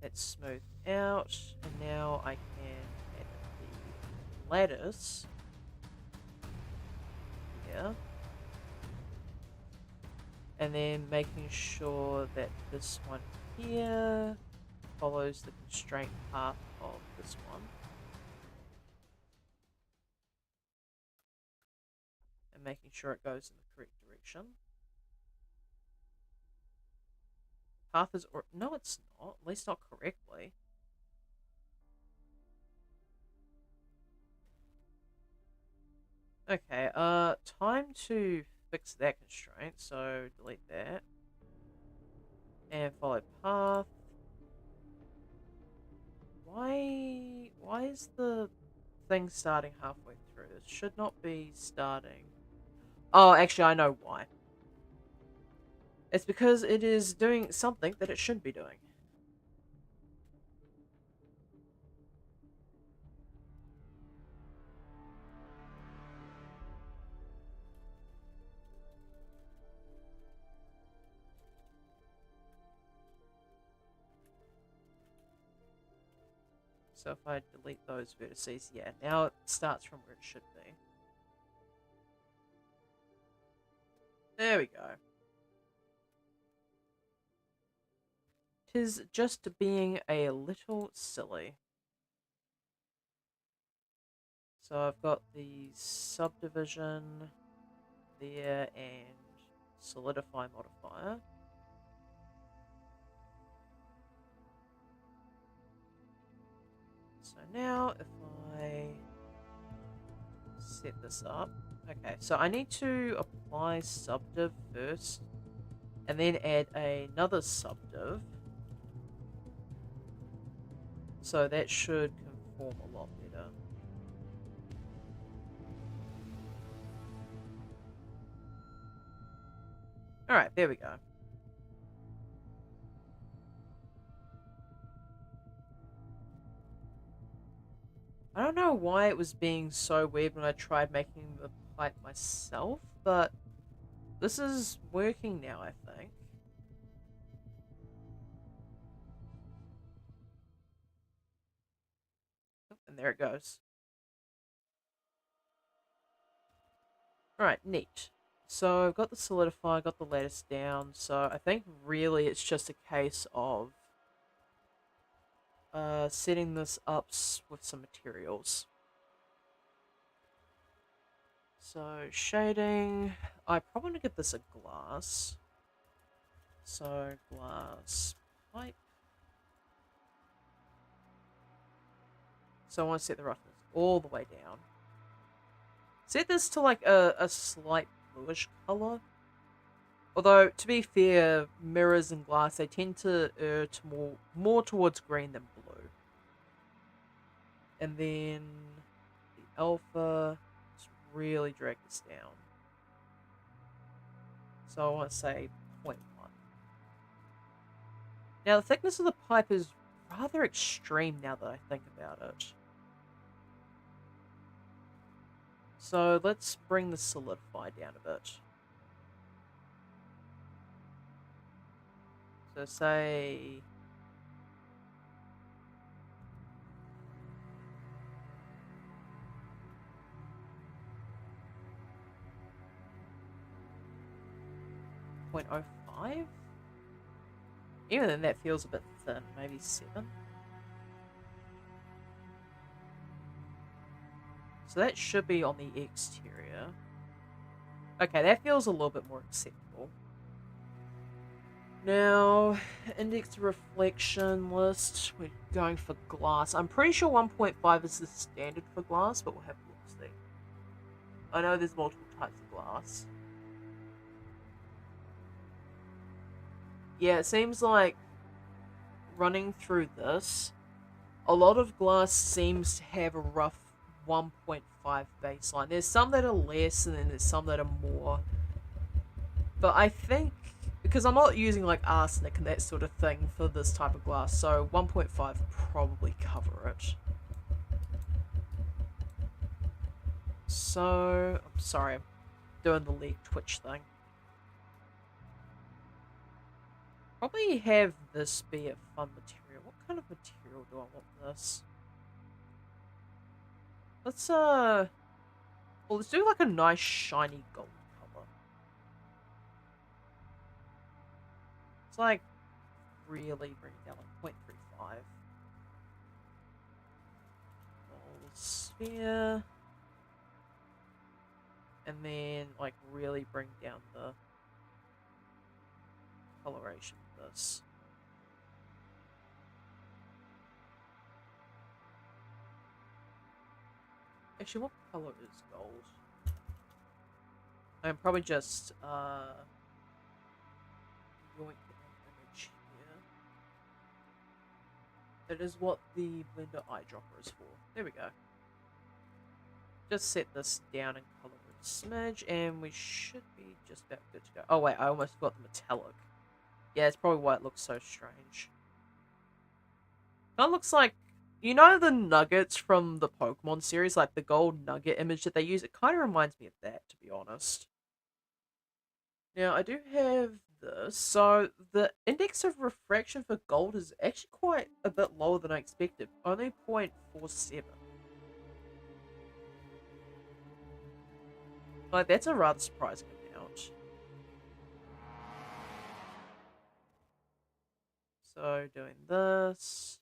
S1: let's smooth out, and now I can add the lattice here, and then making sure that this one here follows the constraint path of this one, and making sure it goes in the correct direction. reflection. Path is... Or no, it's not. At least not correctly. Okay, time to fix that constraint, so delete that. And follow path. Why is the thing starting halfway through? It should not be starting. Oh, actually, I know why. It's because it is doing something that it shouldn't be doing. So if I delete those vertices, yeah, now it starts from where it should be. There we go. Tis just being a little silly. So I've got the subdivision there and solidify modifier. So now if I set this up, okay, so I need to apply subdiv first and then add another subdiv. So that should conform a lot better. Alright, there we go. I don't know why it was being so weird when I tried making the pipe myself, but this is working now, I think. And there it goes. Alright, neat. So I've got the solidify, got the lattice down, so I think really it's just a case of setting this up with some materials. So shading, I probably want to give this a glass. So glass pipe. So I want to set the roughness all the way down. Set this to like a slight bluish color. Although, to be fair, mirrors and glass, they tend to err to more towards green than blue. And then the alpha, just really drag this down. So I want to say 0.1. Now the thickness of the pipe is rather extreme now that I think about it. So let's bring the solidify down a bit. So say... .05? Even then that feels a bit thin, maybe 7. So that should be on the exterior. Okay, that feels a little bit more acceptable. Now, index reflection list. We're going for glass. I'm pretty sure 1.5 is the standard for glass, but we'll have to look see. I know there's multiple types of glass. Yeah, it seems like running through this, a lot of glass seems to have a rough 1.5 baseline. There's some that are less, and then there's some that are more. But I think, because I'm not using like arsenic and that sort of thing for this type of glass, so 1.5 probably cover it. So, I'm sorry, I'm doing the leg twitch thing. Probably have this be a fun material. What kind of material do I want this? Well, let's do like a nice shiny gold color. It's like really bring it down like 0.35. Gold sphere. and then like really bring down the coloration of this. Actually, what color is gold? I'm probably just yoink an image here. That is what the Blender eyedropper is for. There we go. Just set this down and color it a smidge, and we should be just about good to go. Oh wait, I almost got the metallic. Yeah, it's probably why it looks so strange. That looks like, you know, the nuggets from the Pokemon series, like the gold nugget image that they use? It kind of reminds me of that, to be honest. Now, I do have this. So, the index of refraction for gold is actually quite a bit lower than I expected. Only 0.47. Like, that's a rather surprising amount. So, doing this.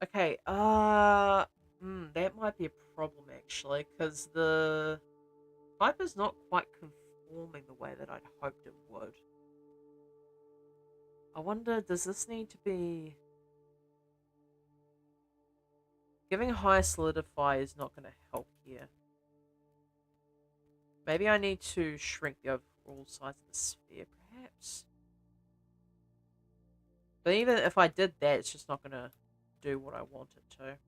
S1: Okay, that might be a problem, actually, because the type is not quite conforming the way that I'd hoped it would. I wonder, does this need to be... Giving high solidify is not going to help here. Maybe I need to shrink the overall size of the sphere, perhaps? But even if I did that, it's just not going to do what I want it to.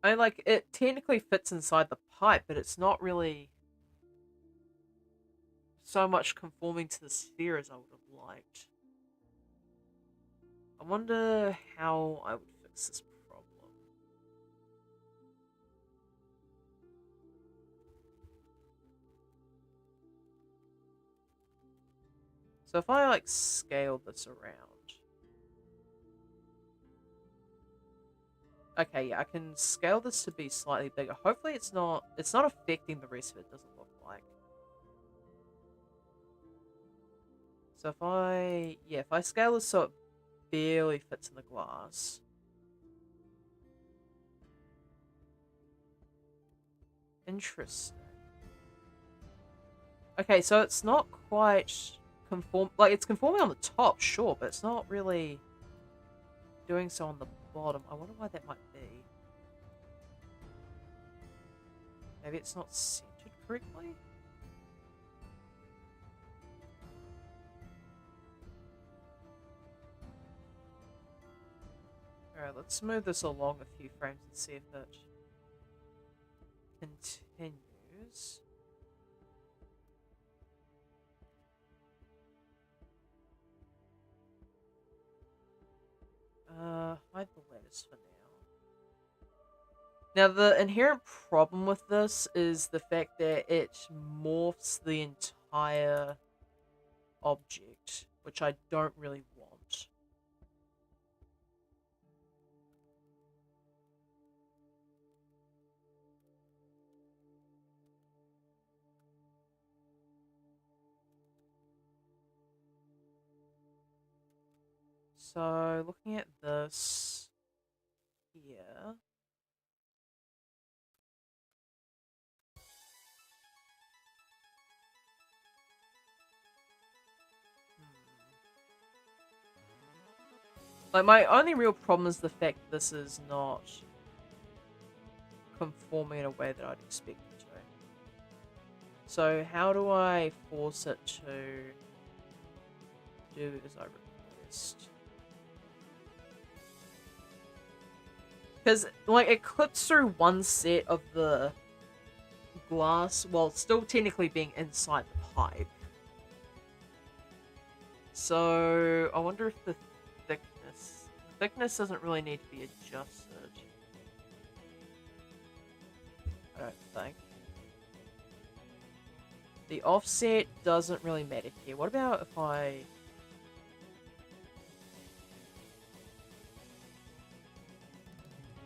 S1: Like, it technically fits inside the pipe, but it's not really so much conforming to the sphere as I would have liked. I wonder how I would fix this problem. So if I, like, scale this around... Okay, yeah, I can scale this to be slightly bigger. Hopefully it's not affecting the rest of it, doesn't look like. So if I scale this so it barely fits in the glass. Interesting. Okay, so it's not quite like, it's conforming on the top, sure, but it's not really doing so on the bottom. I wonder why that might be. Maybe it's not centered correctly? Alright, let's move this along a few frames and see if it continues. Hide the lattice for now. Now, the inherent problem with this is the fact that it morphs the entire object, which I don't really want. So, looking at this here... Like, my only real problem is the fact that this is not conforming in a way that I'd expect it to. So how do I force it to do as I request? Because, like, it clips through one set of the glass while still technically being inside the pipe. So, I wonder if the thickness doesn't really need to be adjusted. I don't think. The offset doesn't really matter here. What about if I...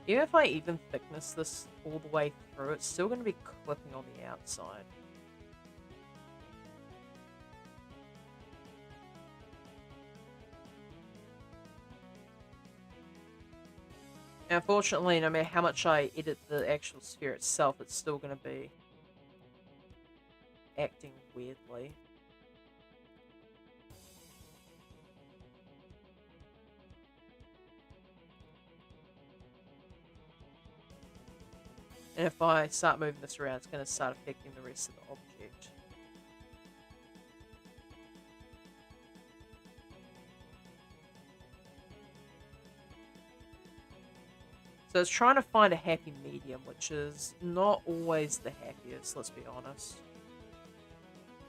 S1: Even if I even thickness this all the way through, it's still going to be clipping on the outside. And unfortunately, no matter how much I edit the actual sphere itself, it's still going to be acting weirdly. And if I start moving this around, it's going to start affecting the rest of the object. So it's trying to find a happy medium, which is not always the happiest, let's be honest.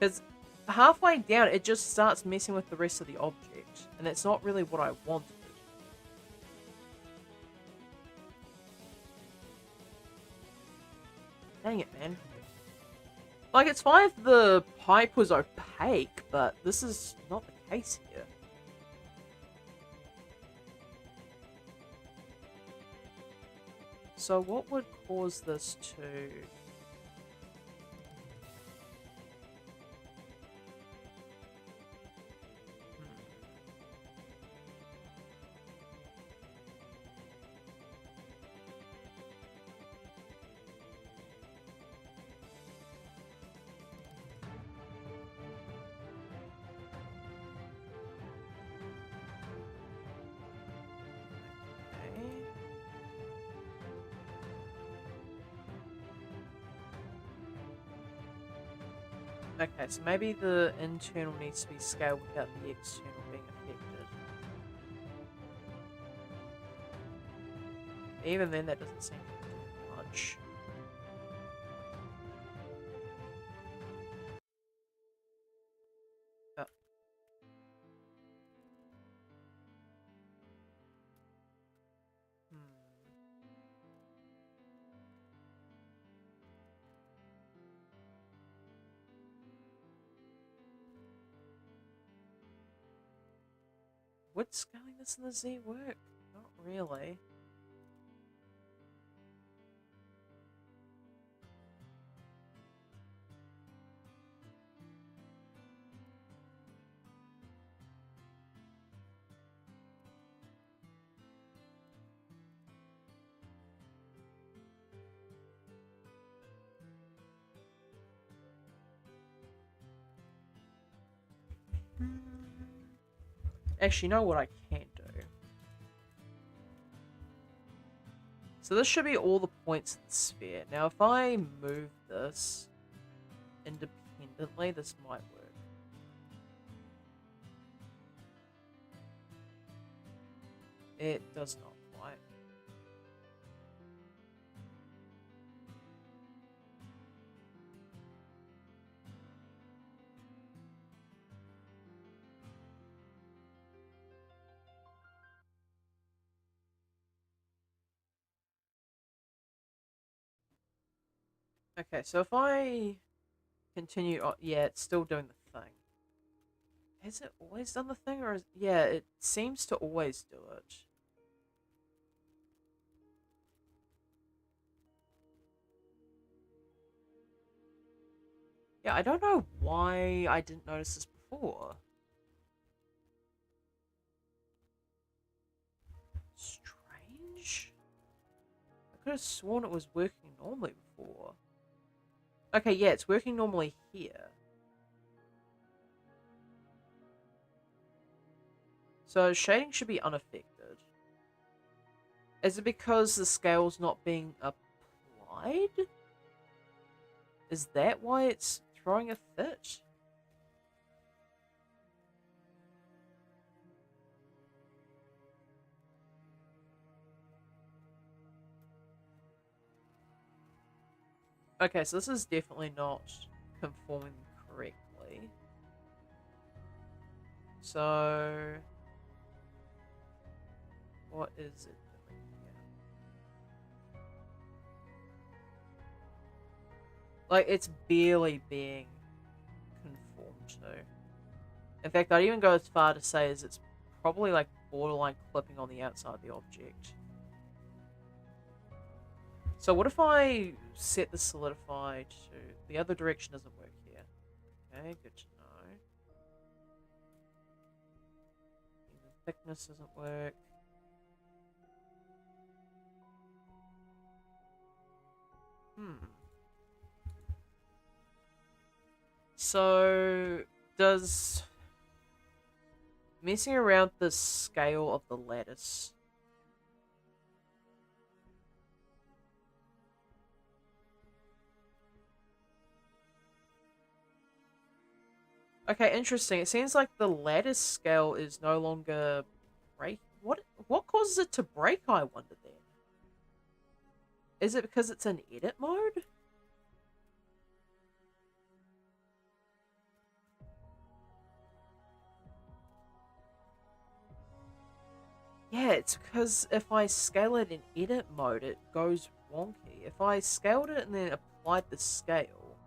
S1: Because halfway down, it just starts messing with the rest of the object, and that's not really what I wanted. Dang it, man. Like, it's fine if the pipe was opaque, but this is not the case here. So what would cause this to... Okay, so maybe the internal needs to be scaled without the external being affected. Even then, that doesn't seem to do much. Oh. Would scaling this in the Z work? Not really. Actually, you know what I can do? So this should be all the points in the sphere. Now, if I move this independently, this might work. It does not quite. Okay, so if I continue... Oh, yeah, it's still doing the thing. Has it always done the thing? Or yeah, it seems to always do it. Yeah, I don't know why I didn't notice this before. Strange. I could have sworn it was working normally before. Okay, yeah, it's working normally here. So shading should be unaffected. Is it because the scale's not being applied? Is that why it's throwing a fit? Okay, so this is definitely not conforming correctly. So... what is it doing here? Like, it's barely being conformed to. In fact, I'd even go as far to say as it's probably like borderline clipping on the outside of the object. So what if I set the solidify to... The other direction doesn't work here. Okay, good to know. Even thickness doesn't work. So, does messing around the scale of the lattice... Okay, interesting. It seems like the lattice scale is no longer break. What causes it to break, I wonder then? Is it because it's in edit mode? Yeah, it's because if I scale it in edit mode, it goes wonky. If I scaled it and then applied the scale,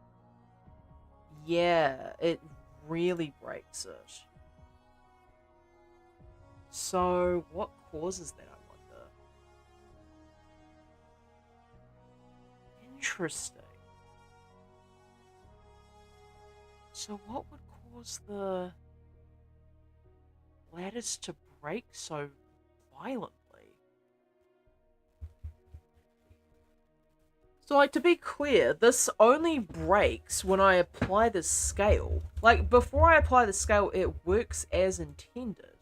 S1: yeah, it really breaks it. So, what causes that, I wonder? Interesting. So, what would cause the lattice to break so violently? So, like, to be clear, this only breaks when I apply the scale. Like, before I apply the scale, it works as intended.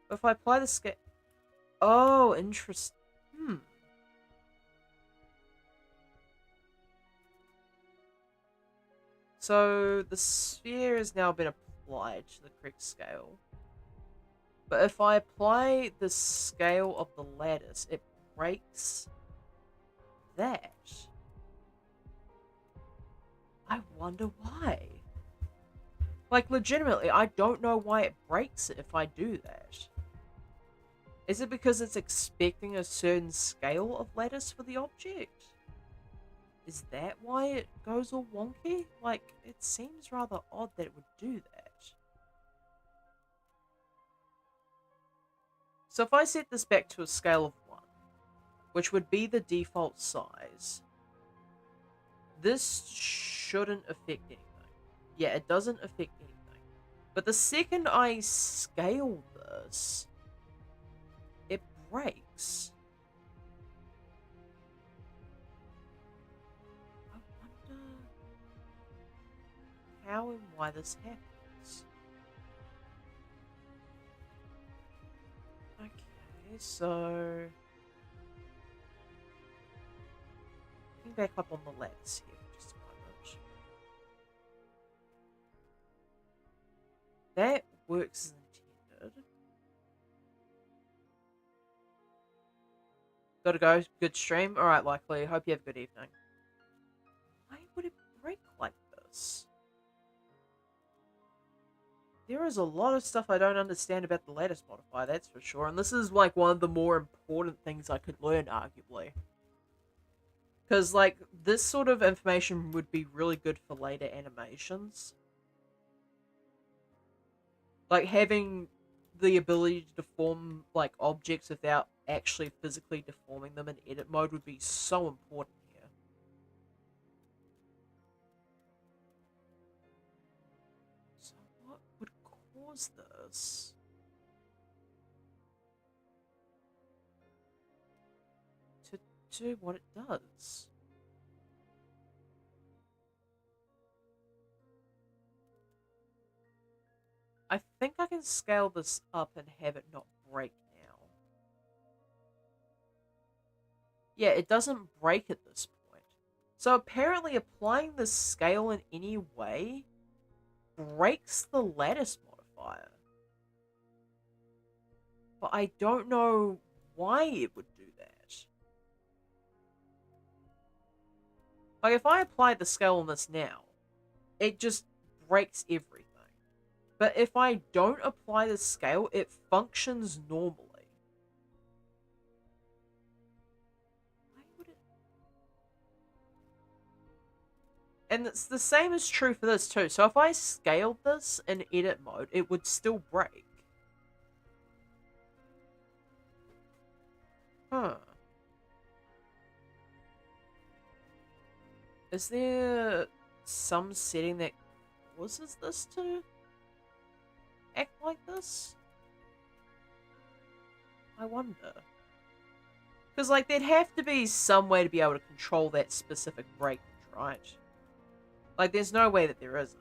S1: But if I apply the scale... Oh, interesting. So, the sphere has now been applied to the correct scale. But if I apply the scale of the lattice, it breaks that. I wonder why. Like, legitimately, I don't know why it breaks it if I do that. Is it because it's expecting a certain scale of lattice for the object? Is that why it goes all wonky? Like, it seems rather odd that it would do that. So if I set this back to a scale of 1, which would be the default size, this shouldn't affect anything. Yeah, it doesn't affect anything. But the second I scale this, it breaks. I wonder how and why this happens. Okay, so... Getting back up on the lattice here for just a moment. That works as intended. Gotta go. Good stream. Alright, likely. Hope you have a good evening. Why would it break like this? There is a lot of stuff I don't understand about the lattice modifier, that's for sure. And this is like one of the more important things I could learn, arguably. Because, like, this sort of information would be really good for later animations. Like, having the ability to deform, like, objects without actually physically deforming them in edit mode would be so important here. So what would cause this? To do what it does? I think I can scale this up and have it not break now. Yeah, it doesn't break at this point. So apparently applying the scale in any way breaks the lattice modifier. But I don't know why it would do that. Like, if I apply the scale on this now, it just breaks everything. But if I don't apply the scale, it functions normally. Why would it... And it's the same is true for this too. So if I scaled this in edit mode, it would still break. Huh. Is there some setting that causes this to act like this? I wonder. Because, like, there'd have to be some way to be able to control that specific breakage, right? Like, there's no way that there isn't.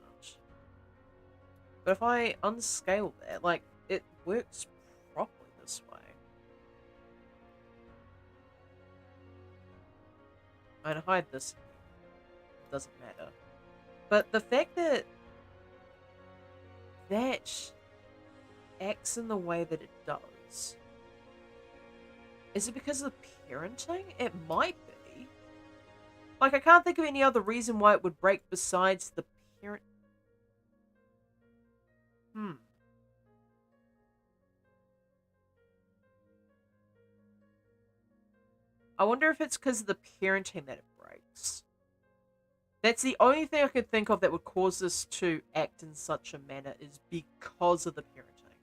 S1: But if I unscale that, like, it works properly this way. And hide this again. It doesn't matter. But the fact that that acts in the way that it does, is it because of the parenting? It might be. Like, I can't think of any other reason why it would break besides the parent. Hmm. I wonder if it's because of the parenting that it breaks. That's the only thing I could think of that would cause this to act in such a manner is because of the parenting.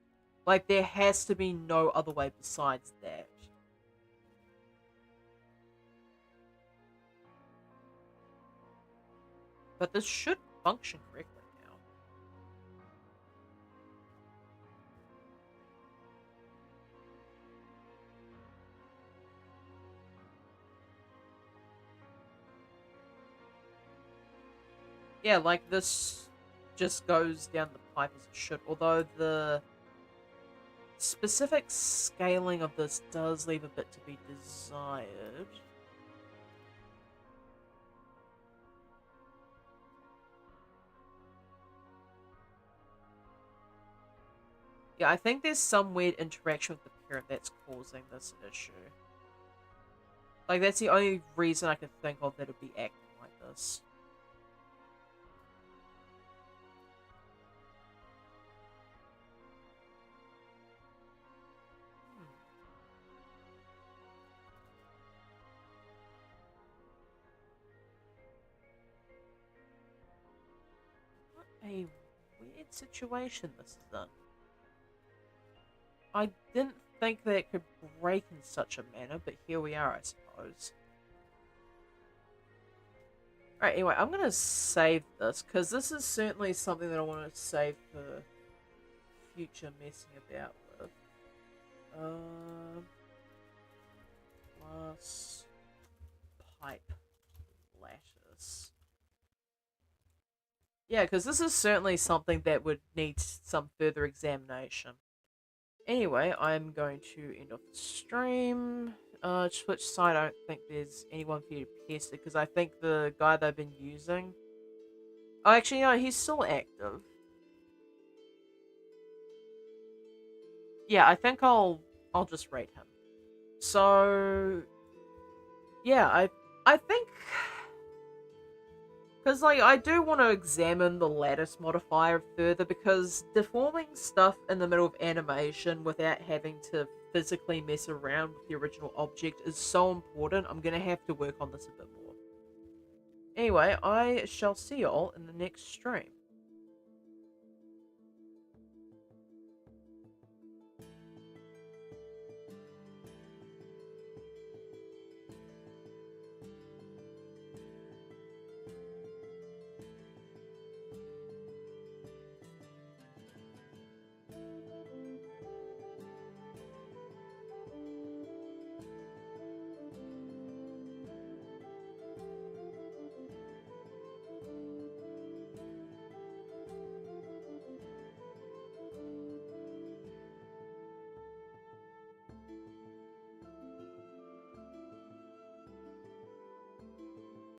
S1: Like, there has to be no other way besides that. But this should function correctly now. Yeah, like this just goes down the pipe as it should. Although the specific scaling of this does leave a bit to be desired. Yeah, I think there's some weird interaction with the parent that's causing this issue. Like, that's the only reason I can think of that would be acting like this. Hmm. What a weird situation this is in. I didn't think that it could break in such a manner, but here we are, I suppose. Alright, anyway, I'm going to save this, because this is certainly something that I want to save for future messing about with. Glass pipe lattice. Yeah, because this is certainly something that would need some further examination. Anyway, I'm going to end off the stream. Switch side, I don't think there's anyone for you to pierce it, because I think the guy that I've been using... Oh, actually, no, he's still active. Yeah, I think I'll just rate him. So... Yeah, I think... Because, like, I do want to examine the lattice modifier further, because deforming stuff in the middle of animation without having to physically mess around with the original object is so important. I'm going to have to work on this a bit more. Anyway, I shall see y'all in the next stream.